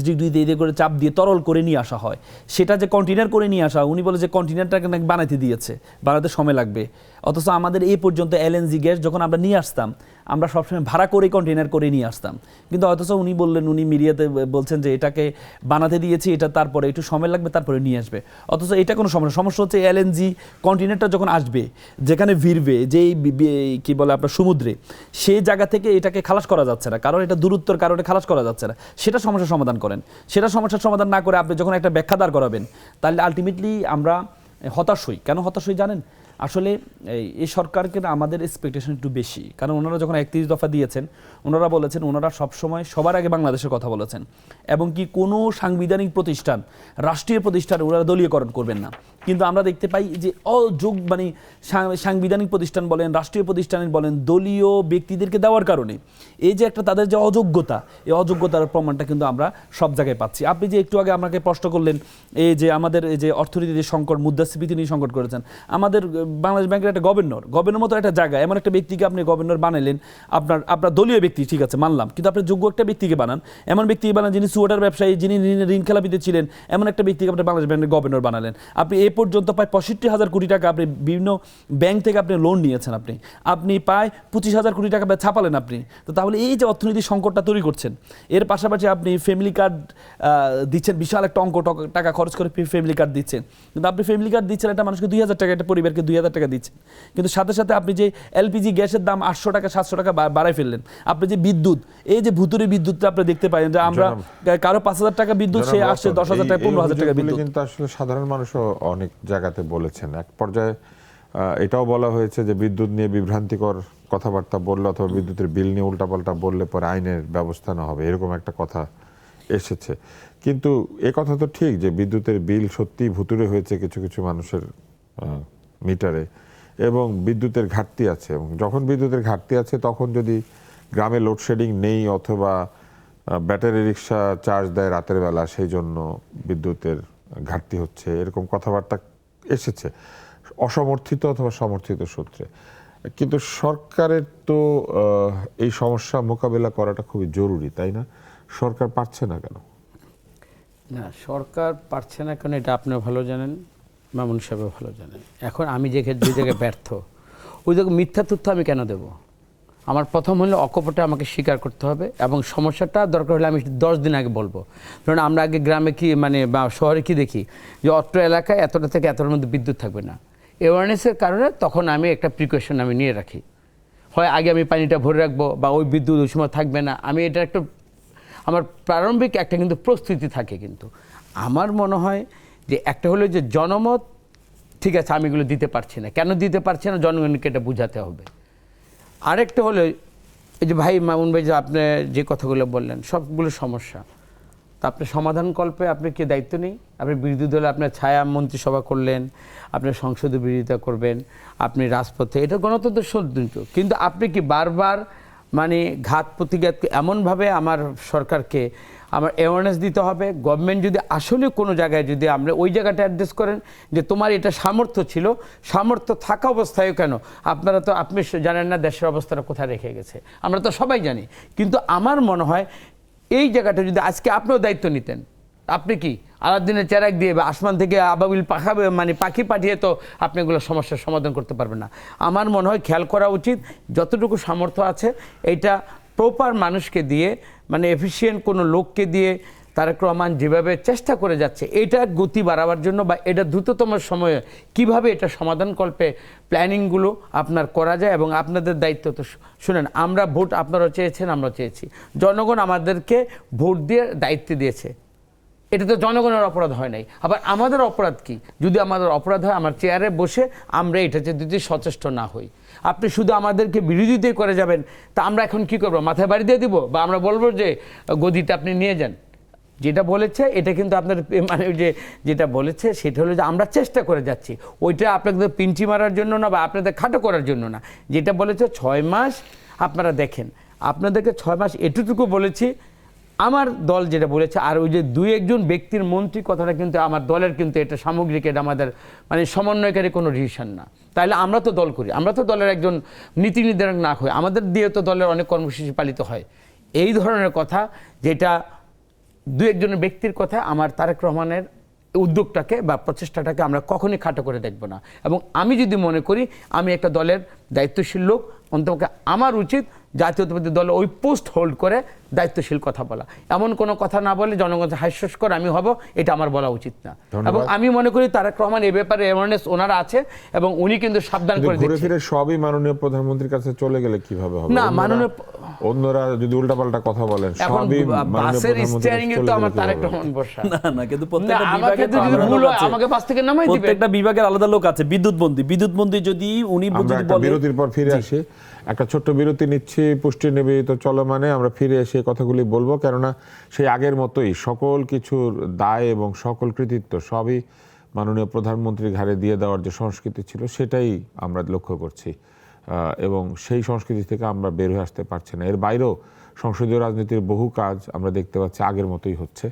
-ডিগ্রি দিয়ে করে চাপ দিয়ে তরল করে নিয়ে আসা হয়, সেটা যে কন্টেনার করে নিয়ে আসা, উনি বলে যে কন্টেনারটাকে নাকি বানাতে দিয়েছে, বানাতে সময় লাগবে। অথচ আমাদের এই পর্যন্ত এলএনজি গ্যাস যখন আমরা নিয়ে আসতাম, আমরা সবসময় ভাড়া করে কন্টেনার করে নিয়ে আসতাম, কিন্তু অথচ উনি বললেন, উনি মিডিয়াতে বলছেন যে এটাকে বানাতে দিয়েছি, এটা তারপরে একটু সময় লাগবে, তারপরে নিয়ে আসবে। অথচ এটা কোনো সমস্যা হচ্ছে এলএনজি কন্টেনারটা যখন আসবে, যেখানে ভিড়বে, যেই কি বলে আপনার সমুদ্রে, সেই জায়গা থেকে এটাকে খালাস করা যাচ্ছে না, কারণ এটা দূরত্বর কারণে খালাস করা যাচ্ছে না। সেটা সমস্যার সমাধান করেন, সেটা সমস্যার সমাধান না করে আপনি যখন একটা ব্যাখ্যা দাঁড় করাবেন, তাহলে আলটিমেটলি আমরা হতাশ হই। কেন হতাশ হই জানেন? আসলে এই সরকারকে আমাদের এক্সপেকটেশন একটু বেশি, কারণ ওনারা যখন 31 দফা দিয়েছেন, ওনারা বলেছেন ওনারা সবসময় সবার আগে বাংলাদেশের কথা বলেছেন, এবং কি কোনো সাংবিধানিক প্রতিষ্ঠান, রাষ্ট্রীয় প্রতিষ্ঠান ওনারা দলীয়করণ করবেন না। কিন্তু আমরা দেখতে পাই যে মানে সাংবিধানিক প্রতিষ্ঠান বলেন, রাষ্ট্রীয় প্রতিষ্ঠান বলেন, দলীয় ব্যক্তিদেরকে দেওয়ার কারণে এই যে একটা তাদের যে অযোগ্যতা, এই অযোগ্যতার প্রমাণটা কিন্তু আমরা সব জায়গায় পাচ্ছি। আপনি যে একটু আগে আমাকে প্রশ্ন করলেন, এই যে আমাদের এই যে অর্থনীতির সংকট, মুদ্রাস্ফীতি নিয়ে সংকট করেছেন, আমাদের বাংলাদেশ ব্যাংকের একটা গভর্নর মতো একটা জায়গা, এমন একটা ব্যক্তিকে আপনি গভর্নর বানালেন, আপনার দলীয় ব্যক্তি, ঠিক আছে মানলাম, কিন্তু আপনি যোগ্য একটা ব্যক্তিকে বানান, এমন ব্যক্তিকে বানান যিনি সুয়েটার ব্যবসায়ী, যিনি ঋণ খেলাপিতে ছিলেন, এমন একটা ব্যক্তিকে আপনি বাংলাদেশ ব্যাংকের গভর্নর বানালেন। আপনি এ পর্যন্ত প্রায় 65,000 কোটি টাকা আপনি বিভিন্ন ব্যাংক থেকে আপনি লোন নিয়েছেন, আপনি প্রায় 25,000 কোটি টাকা ছাপালেন আপনি। তো তাহলে এই যে অর্থনৈতিক সংকটটা তৈরি করছেন, এর পাশাপাশি আপনি ফ্যামিলি কার্ড দিচ্ছেন, বিশাল একটা অঙ্ক টাকা খরচ করে ফ্যামিলি কার্ড দিচ্ছেন, কিন্তু আপনি ফ্যামিলি কার্ড দিচ্ছেন একটা মানুষকে 2,000 টাকা, একটা পরিবারকে 2,000 টাকা দিচ্ছেন, কিন্তু সাথে সাথে আপনি যে এলপিজি গ্যাসের দাম 800 টাকা 700 টাকা বাড়াই ফেললেন। আপনি যে বিদ্যুৎ, এই যে ভুতুরে বিদ্যুৎটা আপনি দেখতে পারেন যে আমরা কারো 5,000 টাকা বিদ্যুৎ, সে আসছে 10,000 টাকা 15,000 টাকা বিদ্যুৎ।
কিন্তু আসলে সাধারণ মানুষও অনেক জায়গাতে বলেছেন, এক পর্যায়ে এটাও বলা হয়েছে যে বিদ্যুৎ নিয়ে বিভ্রান্তিকর কথাবার্তা বললে অথবা বিদ্যুতের বিল নিয়ে উল্টাপাল্টা বললে পরে আইনের ব্যবস্থা না হবে, এরকম একটা কথা এসেছে। কিন্তু এ কথা তো ঠিক যে বিদ্যুতের বিল সত্যিই ভুতুরে হয়েছে কিছু কিছু মানুষের মিটারে, এবং বিদ্যুতের ঘাটতি আছে, এবং যখন বিদ্যুতের ঘাটতি আছে তখন যদি গ্রামে লোডশেডিং নেই অথবা ব্যাটারি রিক্সা চার্জ দেয় রাতের বেলা, সেই জন্য বিদ্যুতের ঘাটতি হচ্ছে, এরকম কথাবার্তা এসেছে অসমর্থিত অথবা সমর্থিত সূত্রে। কিন্তু সরকারের তো এই সমস্যা মোকাবেলা করাটা খুবই জরুরি, তাই না? সরকার পারছে না কেন?
না, সরকার পারছে না কেন এটা আপনিও ভালো জানেন, মামুন সাহেবও ভালো জানেন। এখন আমি যে জায়গায় ব্যর্থ, ওই জায়গায় মিথ্যা তথ্য আমি কেন দেব? আমার প্রথম হলো অকপটে আমাকে স্বীকার করতে হবে, এবং সমস্যাটা দরকার হলে আমি 10 দিন আগে বলবো। কারণ আমরা আগে গ্রামে কি বা শহরে কি দেখি যে অত্র এলাকায় এতটা থেকে এতটার মধ্যে বিদ্যুৎ থাকবে না, অ্যাওয়ারনেসের কারণে তখন আমি একটা প্রিকশন আমি নিয়ে রাখি, হয় আগে আমি পানিটা ভরে রাখবো, বা ওই বিদ্যুৎ ওই সময় থাকবে না, আমি এটা একটা আমার প্রারম্ভিক একটা কিন্তু প্রস্তুতি থাকে। কিন্তু আমার মনে হয় যে একটা হলো যে জনমত, ঠিক আছে আমি এগুলো দিতে পারছি না, কেন দিতে পারছি না জনগণকে এটা বোঝাতে হবে। আরেকটা হলো এই যে ভাই মামুন ভাই যে আপনি যে কথাগুলো বললেন সবগুলো সমস্যা, তা আপনি সমাধানকল্পে আপনি কি দায়িত্ব নেই? আপনি বিরোধী দলে আপনার ছায়া মন্ত্রিসভা করলেন, আপনি সংসদে বিরোধিতা করবেন, আপনি রাজপথে, এটা গণতন্ত্র সৌন্দর্য, কিন্তু আপনি কি বারবার মানে ঘাত প্রতিঘাত এমনভাবে আমার সরকারকে আমার অ্যাওয়ারনেস দিতে হবে। গভর্নমেন্ট যদি আসলে কোনো জায়গায় যদি আমরা ওই জায়গাটা অ্যাড্রেস করেন যে তোমার এটা সামর্থ্য ছিল, সামর্থ্য থাকা অবস্থায়ও কেন আপনারা তো আপনি জানেন না দেশের অবস্থাটা কোথায় রেখে গেছে, আমরা তো সবাই জানি। কিন্তু আমার মনে হয় এই জায়গাটা যদি আজকে আপনিও দায়িত্ব নিতেন, আপনি কি আলাদিনের চেরাক দিয়ে বা আসমান থেকে আবাবিল পাখি পাঠিয়ে তো আপনি এগুলো সমস্যার সমাধান করতে পারবেন না। আমার মনে হয় খেয়াল করা উচিত যতটুকু সামর্থ্য আছে এইটা প্রপার মানুষকে দিয়ে, মানে এফিসিয়েন্ট কোনো লোককে দিয়ে তারেক রহমান যেভাবে চেষ্টা করে যাচ্ছে এটা গতি বাড়াবার জন্য বা এটা দ্রুততম সময়ে কিভাবে এটা সমাধানকল্পে প্ল্যানিংগুলো আপনার করা যায়। এবং আপনাদের দায়িত্ব তো শুনেন, আমরা ভোট আপনারা চেয়েছেন, আমরা চেয়েছি, জনগণ আমাদেরকে ভোট দিয়ে দায়িত্ব দিয়েছে, এটা তো জনগণের অপরাধ হয় নাই। আবার আমাদের অপরাধ কি? যদি আমাদের অপরাধ হয় আমার চেয়ারে বসে আমরা এটা যদি সচেষ্ট না হই, আপনি শুধু আমাদেরকে বিরোধিতা করে যাবেন, তা আমরা এখন কি করবো? মাথায় বাড়ি দিয়ে দিব, বা আমরা বলবো যে গদিটা আপনি নিয়ে যান? যেটা বলেছে এটা কিন্তু আপনার মানে ওই যে যেটা বলেছে সেটা হলো যে আমরা চেষ্টা করে যাচ্ছি, ওইটা আপনাদের পিঞ্চি মারার জন্য না বা আপনাদের খাটো করার জন্য না। যেটা বলেছে 6 মাস, আপনারা দেখেন আপনাদেরকে 6 মাস এটুকু বলেছি, আমার দল যেটা বলেছে। আর ওই যে 2-1 ব্যক্তির মন্ত্রী কথাটা কিন্তু আমার দলের কিন্তু এটা সামগ্রিক, এটা আমাদের মানে সমন্বয়কারী কোনো ডিসিশন না। তাহলে আমরা তো দল করি, আমরা তো দলের একজন নীতি নির্ধারক না হই, আমাদের দিয়ে তো দলের অনেক কর্মসূচি পালিত হয়। এই ধরনের কথা যেটা 2-1 ব্যক্তির কথা, আমার তারেক রহমানের উদ্যোগটাকে বা প্রচেষ্টাটাকে আমরা কখনই খাটো করে দেখব না। এবং আমি যদি মনে করি আমি একটা দলের দায়িত্বশীল লোক, অন্তত আমার উচিত জাতীয়তাবাদী দলে ওই পোস্ট হোল্ড করে দায়িত্বশীল কথা বলা, এমন কোনো কথা না বলে জনগণকে হাস্যস্কর আমি হব, এটা আমার বলা উচিত না। এবং আমি মনে করি তারেক রহমান এই ব্যাপারে অ্যাওয়ারনেস ওনারা আছে এবং উনি কিন্তু সাবধান করে
ঘুরে
দিচ্ছেন।
ফিরে সবই মাননীয় প্রধানমন্ত্রীর কাছে চলে গেলে কিভাবে হবে?
না, মাননীয়
অন্যরা যদি উল্টাপাল্টা কথা বলেন,
এখন
সবই
বাসের স্টিয়ারিং এ তো আমার তারেক রহমান বসা।
না কিন্তু
না,
প্রত্যেকটা
আমাকে
বিভাগে
তো যদি ভুল হয় আমাকে বাস থেকে নামাই দিবেন।
প্রত্যেকটা বিভাগের আলাদা লোক আছে। বিদ্যুৎ মন্ত্রী যদি উনি
আমরা
যদি
একটা
বলে
বিরতির পর ফিরে আসি, একটা ছোট্ট বিরতি নিচ্ছি। পুষ্টি নিবেদিত চলমানে আমরা ফিরে এসে এই কথাগুলি বলবো, কেননা সেই আগের মতোই সকল কিছুর দায় এবং সকল কৃতিত্ব সবই মাননীয় প্রধানমন্ত্রীর ঘাড়ে দিয়ে দেওয়ার যে সংস্কৃতি ছিল সেটাই আমরা লক্ষ্য করছি, এবং সেই সংস্কৃতি থেকে আমরা বের হয়ে আসতে পারছি না। এর বাইরেও সংসদীয় রাজনীতির বহু কাজ আমরা দেখতে পাচ্ছি আগের মতোই হচ্ছে,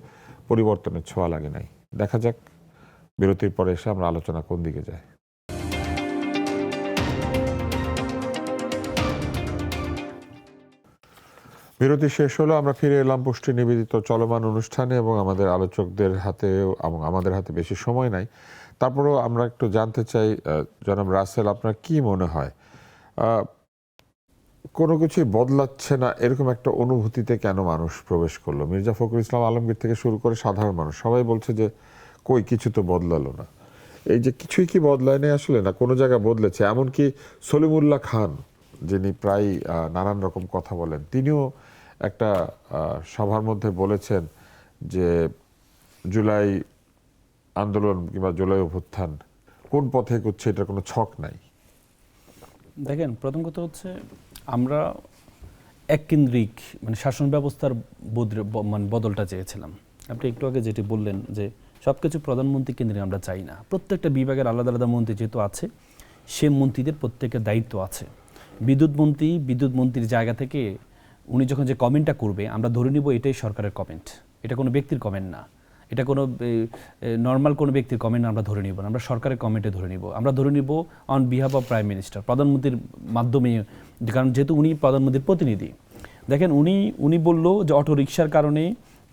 পরিবর্তনের ছোঁয়া লাগে নাই। দেখা যাক বিরতির পরে এসে আমরা আলোচনা কোন দিকে যায়। বিরতি শেষ হলো, আমরা ফিরে এলাম পুষ্টি নিবেদিত চলমান অনুষ্ঠানে এবং আমাদের আলোচকদের হাতে এবং আমাদের হাতে বেশি সময় নাই। তারপরেও আমরা একটু জানতে চাই, জনাব রাসেল, আপনার কি মনে হয় কোনো কিছুই বদলাচ্ছে না এরকম একটা অনুভূতিতে কেন মানুষ প্রবেশ করলো? মির্জা ফখরুল ইসলাম আলমগীর থেকে শুরু করে সাধারণ মানুষ সবাই বলছে যে কই কিছু তো বদলালো না। এই যে কিছুই কি বদলায় নেই আসলে, না কোনো জায়গা বদলেছে? এমনকি সলিমুল্লাহ খান, যিনি প্রায় নানান রকম কথা বলেন, তিনিও একটা সভার মধ্যে বলেছেন যে জুলাই আন্দোলন কিংবা জুলাই অভ্যুত্থান কোন পথে এগোচ্ছে এটার কোনো ছক নাই।
দেখেন, প্রথম কথা হচ্ছে আমরা এককেন্দ্রিক মানে শাসন ব্যবস্থার মানে বদলটা চেয়েছিলাম। আপনি একটু আগে যেটি বললেন যে সবকিছু প্রধানমন্ত্রী কেন্দ্রে আমরা চাই না, প্রত্যেকটা বিভাগের আলাদা আলাদা মন্ত্রী যেহেতু আছে, সে মন্ত্রীদের প্রত্যেকের দায়িত্ব আছে। বিদ্যুৎ মন্ত্রীর জায়গা থেকে উনি যখন যে কমেন্টটা করবে আমরা ধরে নিব এটাই সরকারের কমেন্ট, এটা কোনো ব্যক্তির কমেন্ট না, এটা কোনো নর্মাল কোনো ব্যক্তির কমেন্ট আমরা ধরে নিব না, আমরা সরকারের কমেন্টে ধরে নিব। আমরা ধরে নিব on behalf of prime minister, প্রধানমন্ত্রীর মাধ্যমে, কারণ যেহেতু উনি প্রধানমন্ত্রীর প্রতিনিধি। দেখেন উনি বললো যে অটো রিকশার কারণে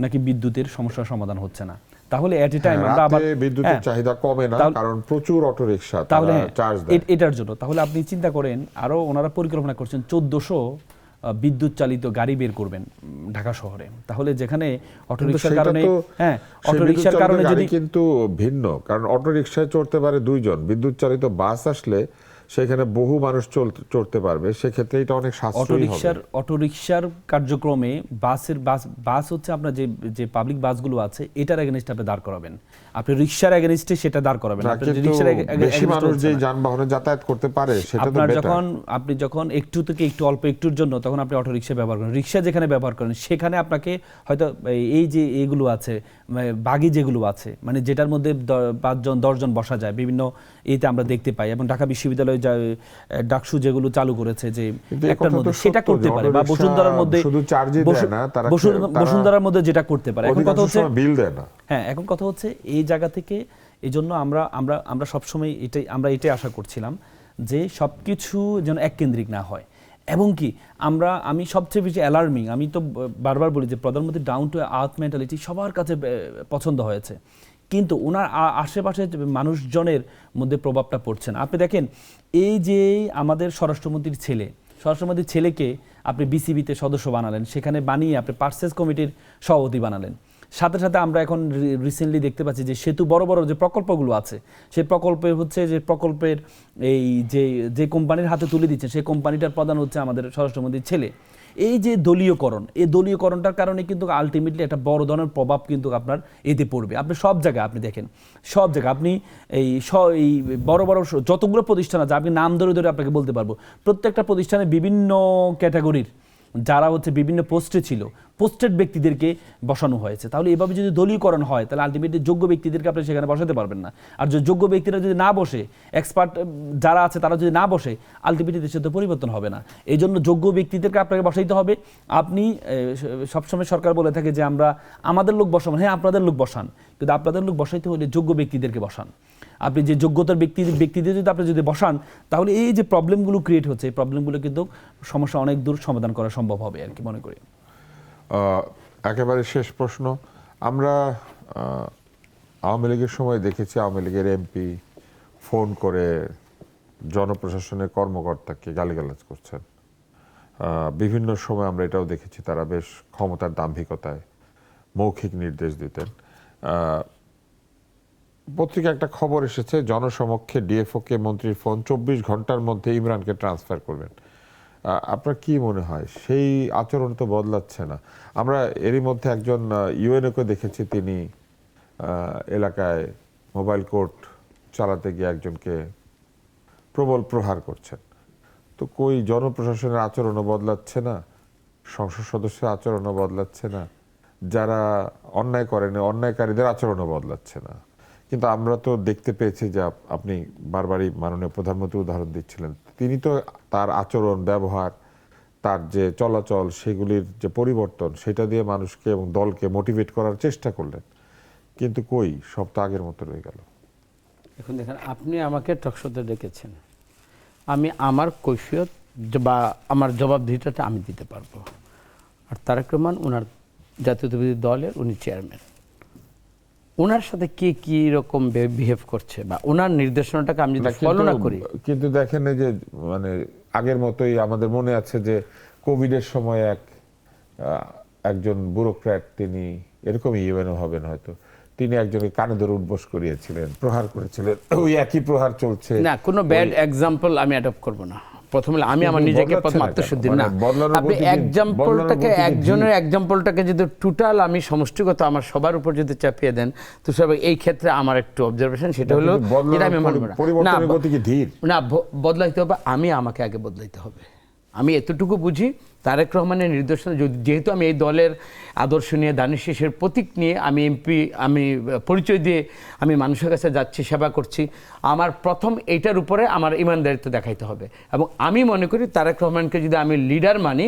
নাকি বিদ্যুতের সমস্যার সমাধান হচ্ছে না, তাহলে এট এ টাইম আমরা আবার
বিদ্যুতের চাহিদা কমে না কারণ প্রচুর অটো রিকশা,
তাহলে
চার্জ দেয়
এটার জন্য। তাহলে আপনি চিন্তা করেন আরো ওনারা পরিকল্পনা করছেন 1400 বিদ্যুৎ চালিত গাড়ি বের করবেন ঢাকা শহরে। তাহলে যেখানে অটোরিকশার কারণে অটোরিকশার কারণে যদি
কিন্তু ভিন্ন, কারণ অটোরিকশায় চড়তে পারে 2 জন, বিদ্যুৎ চালিত বাস আসলে সেখানে বহু মানুষ চড়তে পারবে, সেক্ষেত্রে এটা অনেক সাশ্রয়ী হবে।
অটোরিকশার কার্যক্রমে বাস হচ্ছে আপনার যে পাবলিক বাসগুলো আছে এটার এগেইনস্টে আপনি দাঁড় করাবেন, আপনি রিকশার এগেইনস্টে সেটা দাঁড় করাবেন।
বেশি মানুষ যে যানবাহনে যাতায়াত করতে পারে সেটা তো বেটার।
আপনি যখন একটু থেকে একটু অল্প একটুর জন্য তখন আপনি অটোরিকশা ব্যবহার করেন, রিকশা যেখানে ব্যবহার করেন সেখানে আপনাকে হয়তো এই যে এগুলো আছে বাগি যেগুলো আছে মানে যেটার মধ্যে 5 জন 10 জন বসা যায়, বিভিন্ন এতে আমরা দেখতে পাই। এবং ঢাকা বিশ্ববিদ্যালয় ডাকসু যেগুলো চালু করেছে যে একটার মধ্যে সেটা করতে পারে, বা বসুন্ধরার মধ্যে বসুন্ধরার মধ্যে যেটা করতে পারে। এখন কথা হচ্ছে
বিল দেয় না।
হ্যাঁ, এখন কথা হচ্ছে এই জায়গা থেকে এই জন্য আমরা সবসময় এটাই আশা করছিলাম যে সবকিছু যেন এককেন্দ্রিক না হয়। এবং কি আমি সবচেয়ে বেশি অ্যালার্মিং, আমি তো বারবার বলি যে প্রধানমন্ত্রী ডাউন টু আর্থ মেন্টালিটি সবার কাছে পছন্দ হয়েছে, কিন্তু ওনার আশেপাশে মানুষজনের মধ্যে প্রভাবটা পড়ছে না। আপনি দেখেন এই যে আমাদের স্বরাষ্ট্রমন্ত্রীর ছেলেকে আপনি বিসিবিতে সদস্য বানালেন, সেখানে বানিয়ে আপনি পার্সেস কমিটির সভাপতি বানালেন। সাথে সাথে আমরা এখন রিসেন্টলি দেখতে পাচ্ছি যে সেতু বড় বড় যে প্রকল্পগুলো আছে সেই প্রকল্পের এই যে কোম্পানির হাতে তুলে দিচ্ছেন সেই কোম্পানিটার প্রধান হচ্ছে আমাদের স্বরাষ্ট্রমন্ত্রীর ছেলে। এই যে দলীয়করণটার কারণে কিন্তু আলটিমেটলি একটা বড় ধরনের প্রভাব কিন্তু আপনার এতে পড়বে। আপনি সব জায়গায় আপনি দেখেন, সব জায়গায় আপনি এই বড় বড় যতগুলো প্রতিষ্ঠান আছে আপনি নাম ধরে আপনাকে বলতে পারবো, প্রত্যেকটা প্রতিষ্ঠানে বিভিন্ন ক্যাটাগরির যারা হচ্ছে বিভিন্ন পোস্টে ছিল, পোস্টেড ব্যক্তিদেরকে বসানো হয়েছে। তাহলে এভাবে যদি দলীয়করণ হয় তাহলে আলটিমেটলি যোগ্য ব্যক্তিদেরকে আপনি সেখানে বসাতে পারবেন না। আর যে যোগ্য ব্যক্তিরা যদি না বসে, এক্সপার্ট যারা আছে তারা যদি না বসে, আলটিমেটলি দেশের তো পরিবর্তন হবে না। এই জন্য যোগ্য ব্যক্তিদেরকে আপনাকে বসাইতে হবে। আপনি সবসময় সরকার বলে থাকে যে আমরা আমাদের লোক বসাবো, হ্যাঁ আপনাদের লোক বসান, কিন্তু আপনাদের লোক বসাইতে হলে যোগ্য ব্যক্তিদেরকে বসান। আপনি যে যোগ্যতার ব্যক্তিদের যদি আপনি যদি বসান, তাহলে এই যে প্রবলেমগুলো ক্রিয়েট হচ্ছে, এই প্রবলেমগুলো কিন্তু সমস্যা অনেক দূর সমাধান করা সম্ভব হবে আর কি মনে করি।
একেবারে শেষ প্রশ্ন, আমরা আওয়ামী লীগের সময় দেখেছি আওয়ামী লীগের এমপি ফোন করে জনপ্রশাসনের কর্মকর্তাকে গালিগালাজ করছেন। বিভিন্ন সময় আমরা এটাও দেখেছি তারা বেশ ক্ষমতার দাম্ভিকতায় মৌখিক নির্দেশ দিতেন। পত্রিকা একটা খবর এসেছে, জনসমক্ষে ডিএফওকে মন্ত্রীর ফোন 24 ঘন্টার মধ্যে ইমরানকে ট্রান্সফার করবেন। আপনার কি মনে হয় সেই আচরণ তো বদলাচ্ছে না? আমরা এরই মধ্যে একজন ইউএনওকে দেখেছি, তিনি এলাকায় মোবাইল কোর্ট চালাতে গিয়ে একজনকে প্রবল প্রহার করছেন। তো কই জনপ্রশাসনের আচরণও বদলাচ্ছে না, সংসদ সদস্যের আচরণও বদলাচ্ছে না, যারা অন্যায় করেন অন্যায়কারীদের আচরণও বদলাচ্ছে না। কিন্তু আমরা তো দেখতে পেয়েছি যে আপনি বারবারই মাননীয় প্রধানমন্ত্রী উদাহরণ দিচ্ছিলেন, তিনি তো তার আচরণ ব্যবহার, তার যে চলাচল, সেগুলির যে পরিবর্তন, সেটা দিয়ে মানুষকে এবং দলকে মোটিভেট করার চেষ্টা করলেন। কিন্তু কই, সব তো আগের মতো রয়ে গেল।
এখন দেখেন, আপনি আমাকে টকশোতে ডেকেছেন, আমি আমার কৈফিয়ত বা আমার জবাবদিহিতাটা আমি দিতে পারবো। আর তারেক রহমান ওনার জাতীয়তাবাদী দলের উনি চেয়ারম্যান, ওনার সাথে কে কি রকম বিহেভ করছে বা ওনার নির্দেশনাটাকে আমি যদি ফলো না করি।
কিন্তু দেখেন এই যে মানে আগের মতোই আমাদের মনে আছে যে কোভিডের সময় একজন ব্যুরোক্র্যাট, তিনি এরকমই ইউএনও হবেন হয়তো, তিনি একজনকে কানে ধরে উঠবোস করিয়েছিলেন, প্রহার করেছিলেন, ওই একই প্রহার চলছে।
না, কোনো ব্যাড এক্সাম্পল আমি অ্যাডপ্ট করব না। প্রথমে আমি আমার নিজেকে আত্মশুদ্ধি না, আপনি এক্সাম্পলটাকে একজনের এক্সাম্পলটাকে যদি টোটাল আমি সমষ্টিগত আমার সবার উপর যদি চাপিয়ে দেন, তো সব এই ক্ষেত্রে আমার একটু অবজারভেশন সেটা হলো যেটা আমি মানব না, না বদলাইতে হবে, আমি আমাকে আগে বদলাইতে হবে। আমি এতটুকু বুঝি, তারেক রহমানের নির্দেশনা, যেহেতু আমি এই দলের আদর্শ নিয়ে, দানিশ শেষের প্রতীক নিয়ে আমি এমপি, আমি পরিচয় দিয়ে আমি মানুষের কাছে যাচ্ছি, সেবা করছি, আমার প্রথম এইটার উপরে আমার ইমানদারিত্ব দেখাইতে হবে। এবং আমি মনে করি তারেক রহমানকে যদি আমি লিডার মানি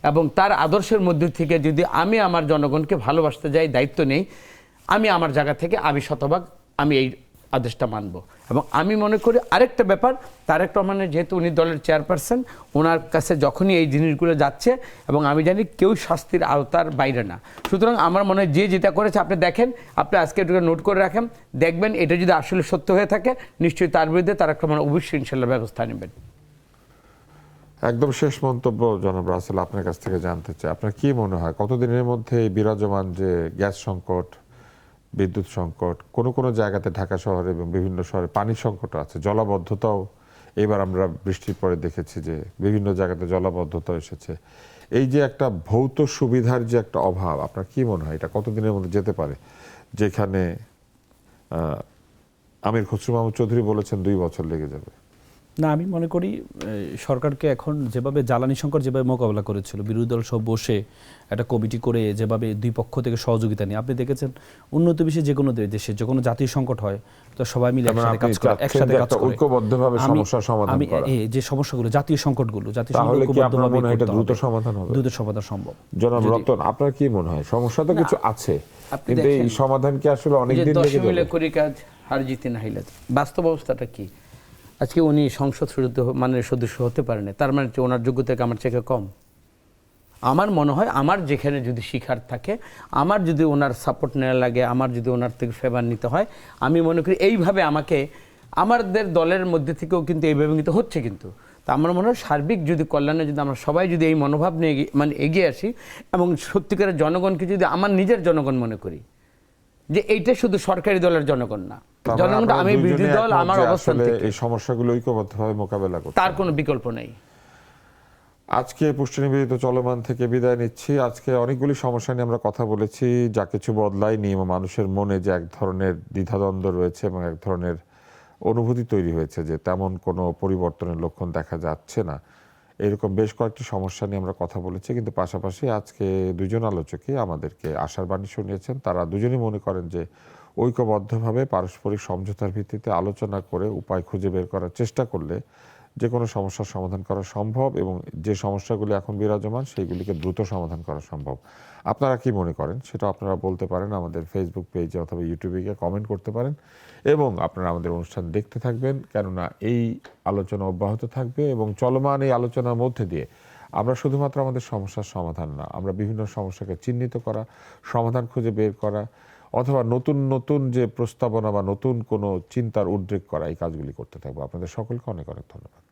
এবং তার আদর্শের মধ্যে থেকে যদি আমি আমার জনগণকে ভালোবাসতে যাই, দায়িত্ব নেই, আমি আমার জায়গা থেকে আমি শতভাগ আমি এই আদেশটা মানব। এবং আমি মনে করি আরেকটা ব্যাপার, তারেক রহমানের যেহেতু উনি দলের চেয়ারপারসন, ওনার কাছে যখনই এই জিনিসগুলো যাচ্ছে, এবং আমি জানি কেউ শাস্তির আওতার বাইরে না, সুতরাং আমার মনে হয় যে যেটা করেছে, আপনি দেখেন, আপনি আজকে একটু নোট করে রাখেন, দেখবেন এটা যদি আসলে সত্য হয়ে থাকে, নিশ্চয়ই তার বিরুদ্ধে তারেক রহমান অবশ্যই ইনশাল্লাহ ব্যবস্থা নেবেন।
একদম শেষ মন্তব্য জনাব রাসেল, আপনার কাছ থেকে জানতে চাই, আপনার কি মনে হয় কতদিনের মধ্যে এই বিরাজমান যে গ্যাস সংকট, বিদ্যুৎ সংকট, কোনো কোনো জায়গাতে ঢাকা শহরে এবং বিভিন্ন শহরে পানির সংকট আছে, জলাবদ্ধতাও এবার আমরা বৃষ্টির পরে দেখেছি যে বিভিন্ন জায়গাতে জলাবদ্ধতা এসেছে, এই যে একটা ভৌত সুবিধার যে একটা অভাব, আপনার কি মনে হয় এটা কতদিনের মধ্যে যেতে পারে? যেখানে আমির খসরু মাহমুদ চৌধুরী বলেছেন 2 বছর লেগে যাবে।
না, আমি মনে করি সরকারকে এখন যেভাবে জ্বালানি সংকট যেভাবে মোকাবেলা করেছিল, বিরোধী দল সব বসে একটা কমিটি করে যেভাবে দুই পক্ষ থেকে সহযোগিতা নিয়ে, আপনি দেখেছেন উন্নত বিশ্বে যে কোনো দেশে যে কোনো জাতীয় সংকট হয় তো সবাই মিলে একসাথে কাজ করে,
ঐক্যবদ্ধভাবে সমস্যার সমাধান করা,
যে সমস্যাগুলো, জাতীয় সংকটগুলো
দ্রুত সমাধান হবে,
দ্রুত সমাধান সম্ভব।
জনাব রতন, আপনার কি মনে হয়? সমস্যা তো কিছু আছে, কিন্তু এই সমাধান কি আসলে অনেক দিন লেগে যাবে?
মিলে করি কাজ, হার জিতে না হাইলে। বাস্তব অবস্থাটা কি? আজকে উনি সংসদ সদস্য হতে পারেন, তার মানে ওনার যোগ্যতা আমার চেয়ে কম? আমার মনে হয় আমার যেখানে যদি শিখার থাকে, আমার যদি ওনার সাপোর্ট নেওয়া লাগে, আমার যদি ওনার থেকে ফেভার নিতে হয়, আমি মনে করি এইভাবে আমাকে আমাদের দলের মধ্যে থেকেও কিন্তু এইভাবে কিন্তু হচ্ছে। কিন্তু তা আমার মনে হয় সার্বিক যদি কল্যাণে যদি আমরা সবাই যদি এই মনোভাব নিয়ে মানে এগিয়ে আসি, এবং সত্যিকারের জনগণকে যদি আমার নিজের জনগণ মনে করি, যে এইটা শুধু সরকারি দলের জনগণ না, জনগণ, আমি বিরোধী দল, আমার অবস্থান থেকে
এই সমস্যাগুলো ঐক্যবদ্ধভাবে মোকাবেলা করতে,
তার কোনো বিকল্প নেই।
আজকে পুষ্টি নিবেদিত চলমান থেকে বিদায় নিচ্ছি। আজকে অনেকগুলি সমস্যা নিয়ে আমরা কথা বলেছি, যা কিছু বদলায়নি, মানুষের মনে যে এক ধরনের দ্বিধাদ্বন্দ্ব রয়েছে এবং এক ধরনের অনুভূতি তৈরি হয়েছে যে তেমন কোনো পরিবর্তনের লক্ষণ দেখা যাচ্ছে না, এরকম বেশ কয়েকটি সমস্যা নিয়ে আমরা কথা বলেছি, কিন্তু পাশাপাশি আজকে দুজন আলোচকই আমাদেরকে আশার বাণী শুনিয়েছেন। তারা দুজনই মনে করেন যে ঐক্যবদ্ধভাবে পারস্পরিক সমঝোতার ভিত্তিতে আলোচনা করে উপায় খুঁজে বের করার চেষ্টা করলে যে কোনো সমস্যার সমাধান করা সম্ভব, এবং যে সমস্যাগুলি এখন বিরাজমান সেইগুলিকে দ্রুত সমাধান করা সম্ভব। আপনারা কি মনে করেন সেটা আপনারা বলতে পারেন, আমাদের ফেসবুক পেজে অথবা ইউটিউবে গিয়ে কমেন্ট করতে পারেন, এবং আপনারা আমাদের অনুষ্ঠান দেখতে থাকবেন, কেননা এই আলোচনা অব্যাহত থাকবে এবং চলমান এই আলোচনার মধ্যে দিয়ে আমরা শুধুমাত্র আমাদের সমস্যার সমাধান না, আমরা বিভিন্ন সমস্যাকে চিহ্নিত করা, সমাধান খুঁজে বের করা, অথবা নতুন নতুন যে প্রস্তাবনা বা নতুন কোনো চিন্তার উদ্রেক করা, এই কাজগুলি করতে থাকবো। আপনাদের সকলকে অনেক অনেক ধন্যবাদ।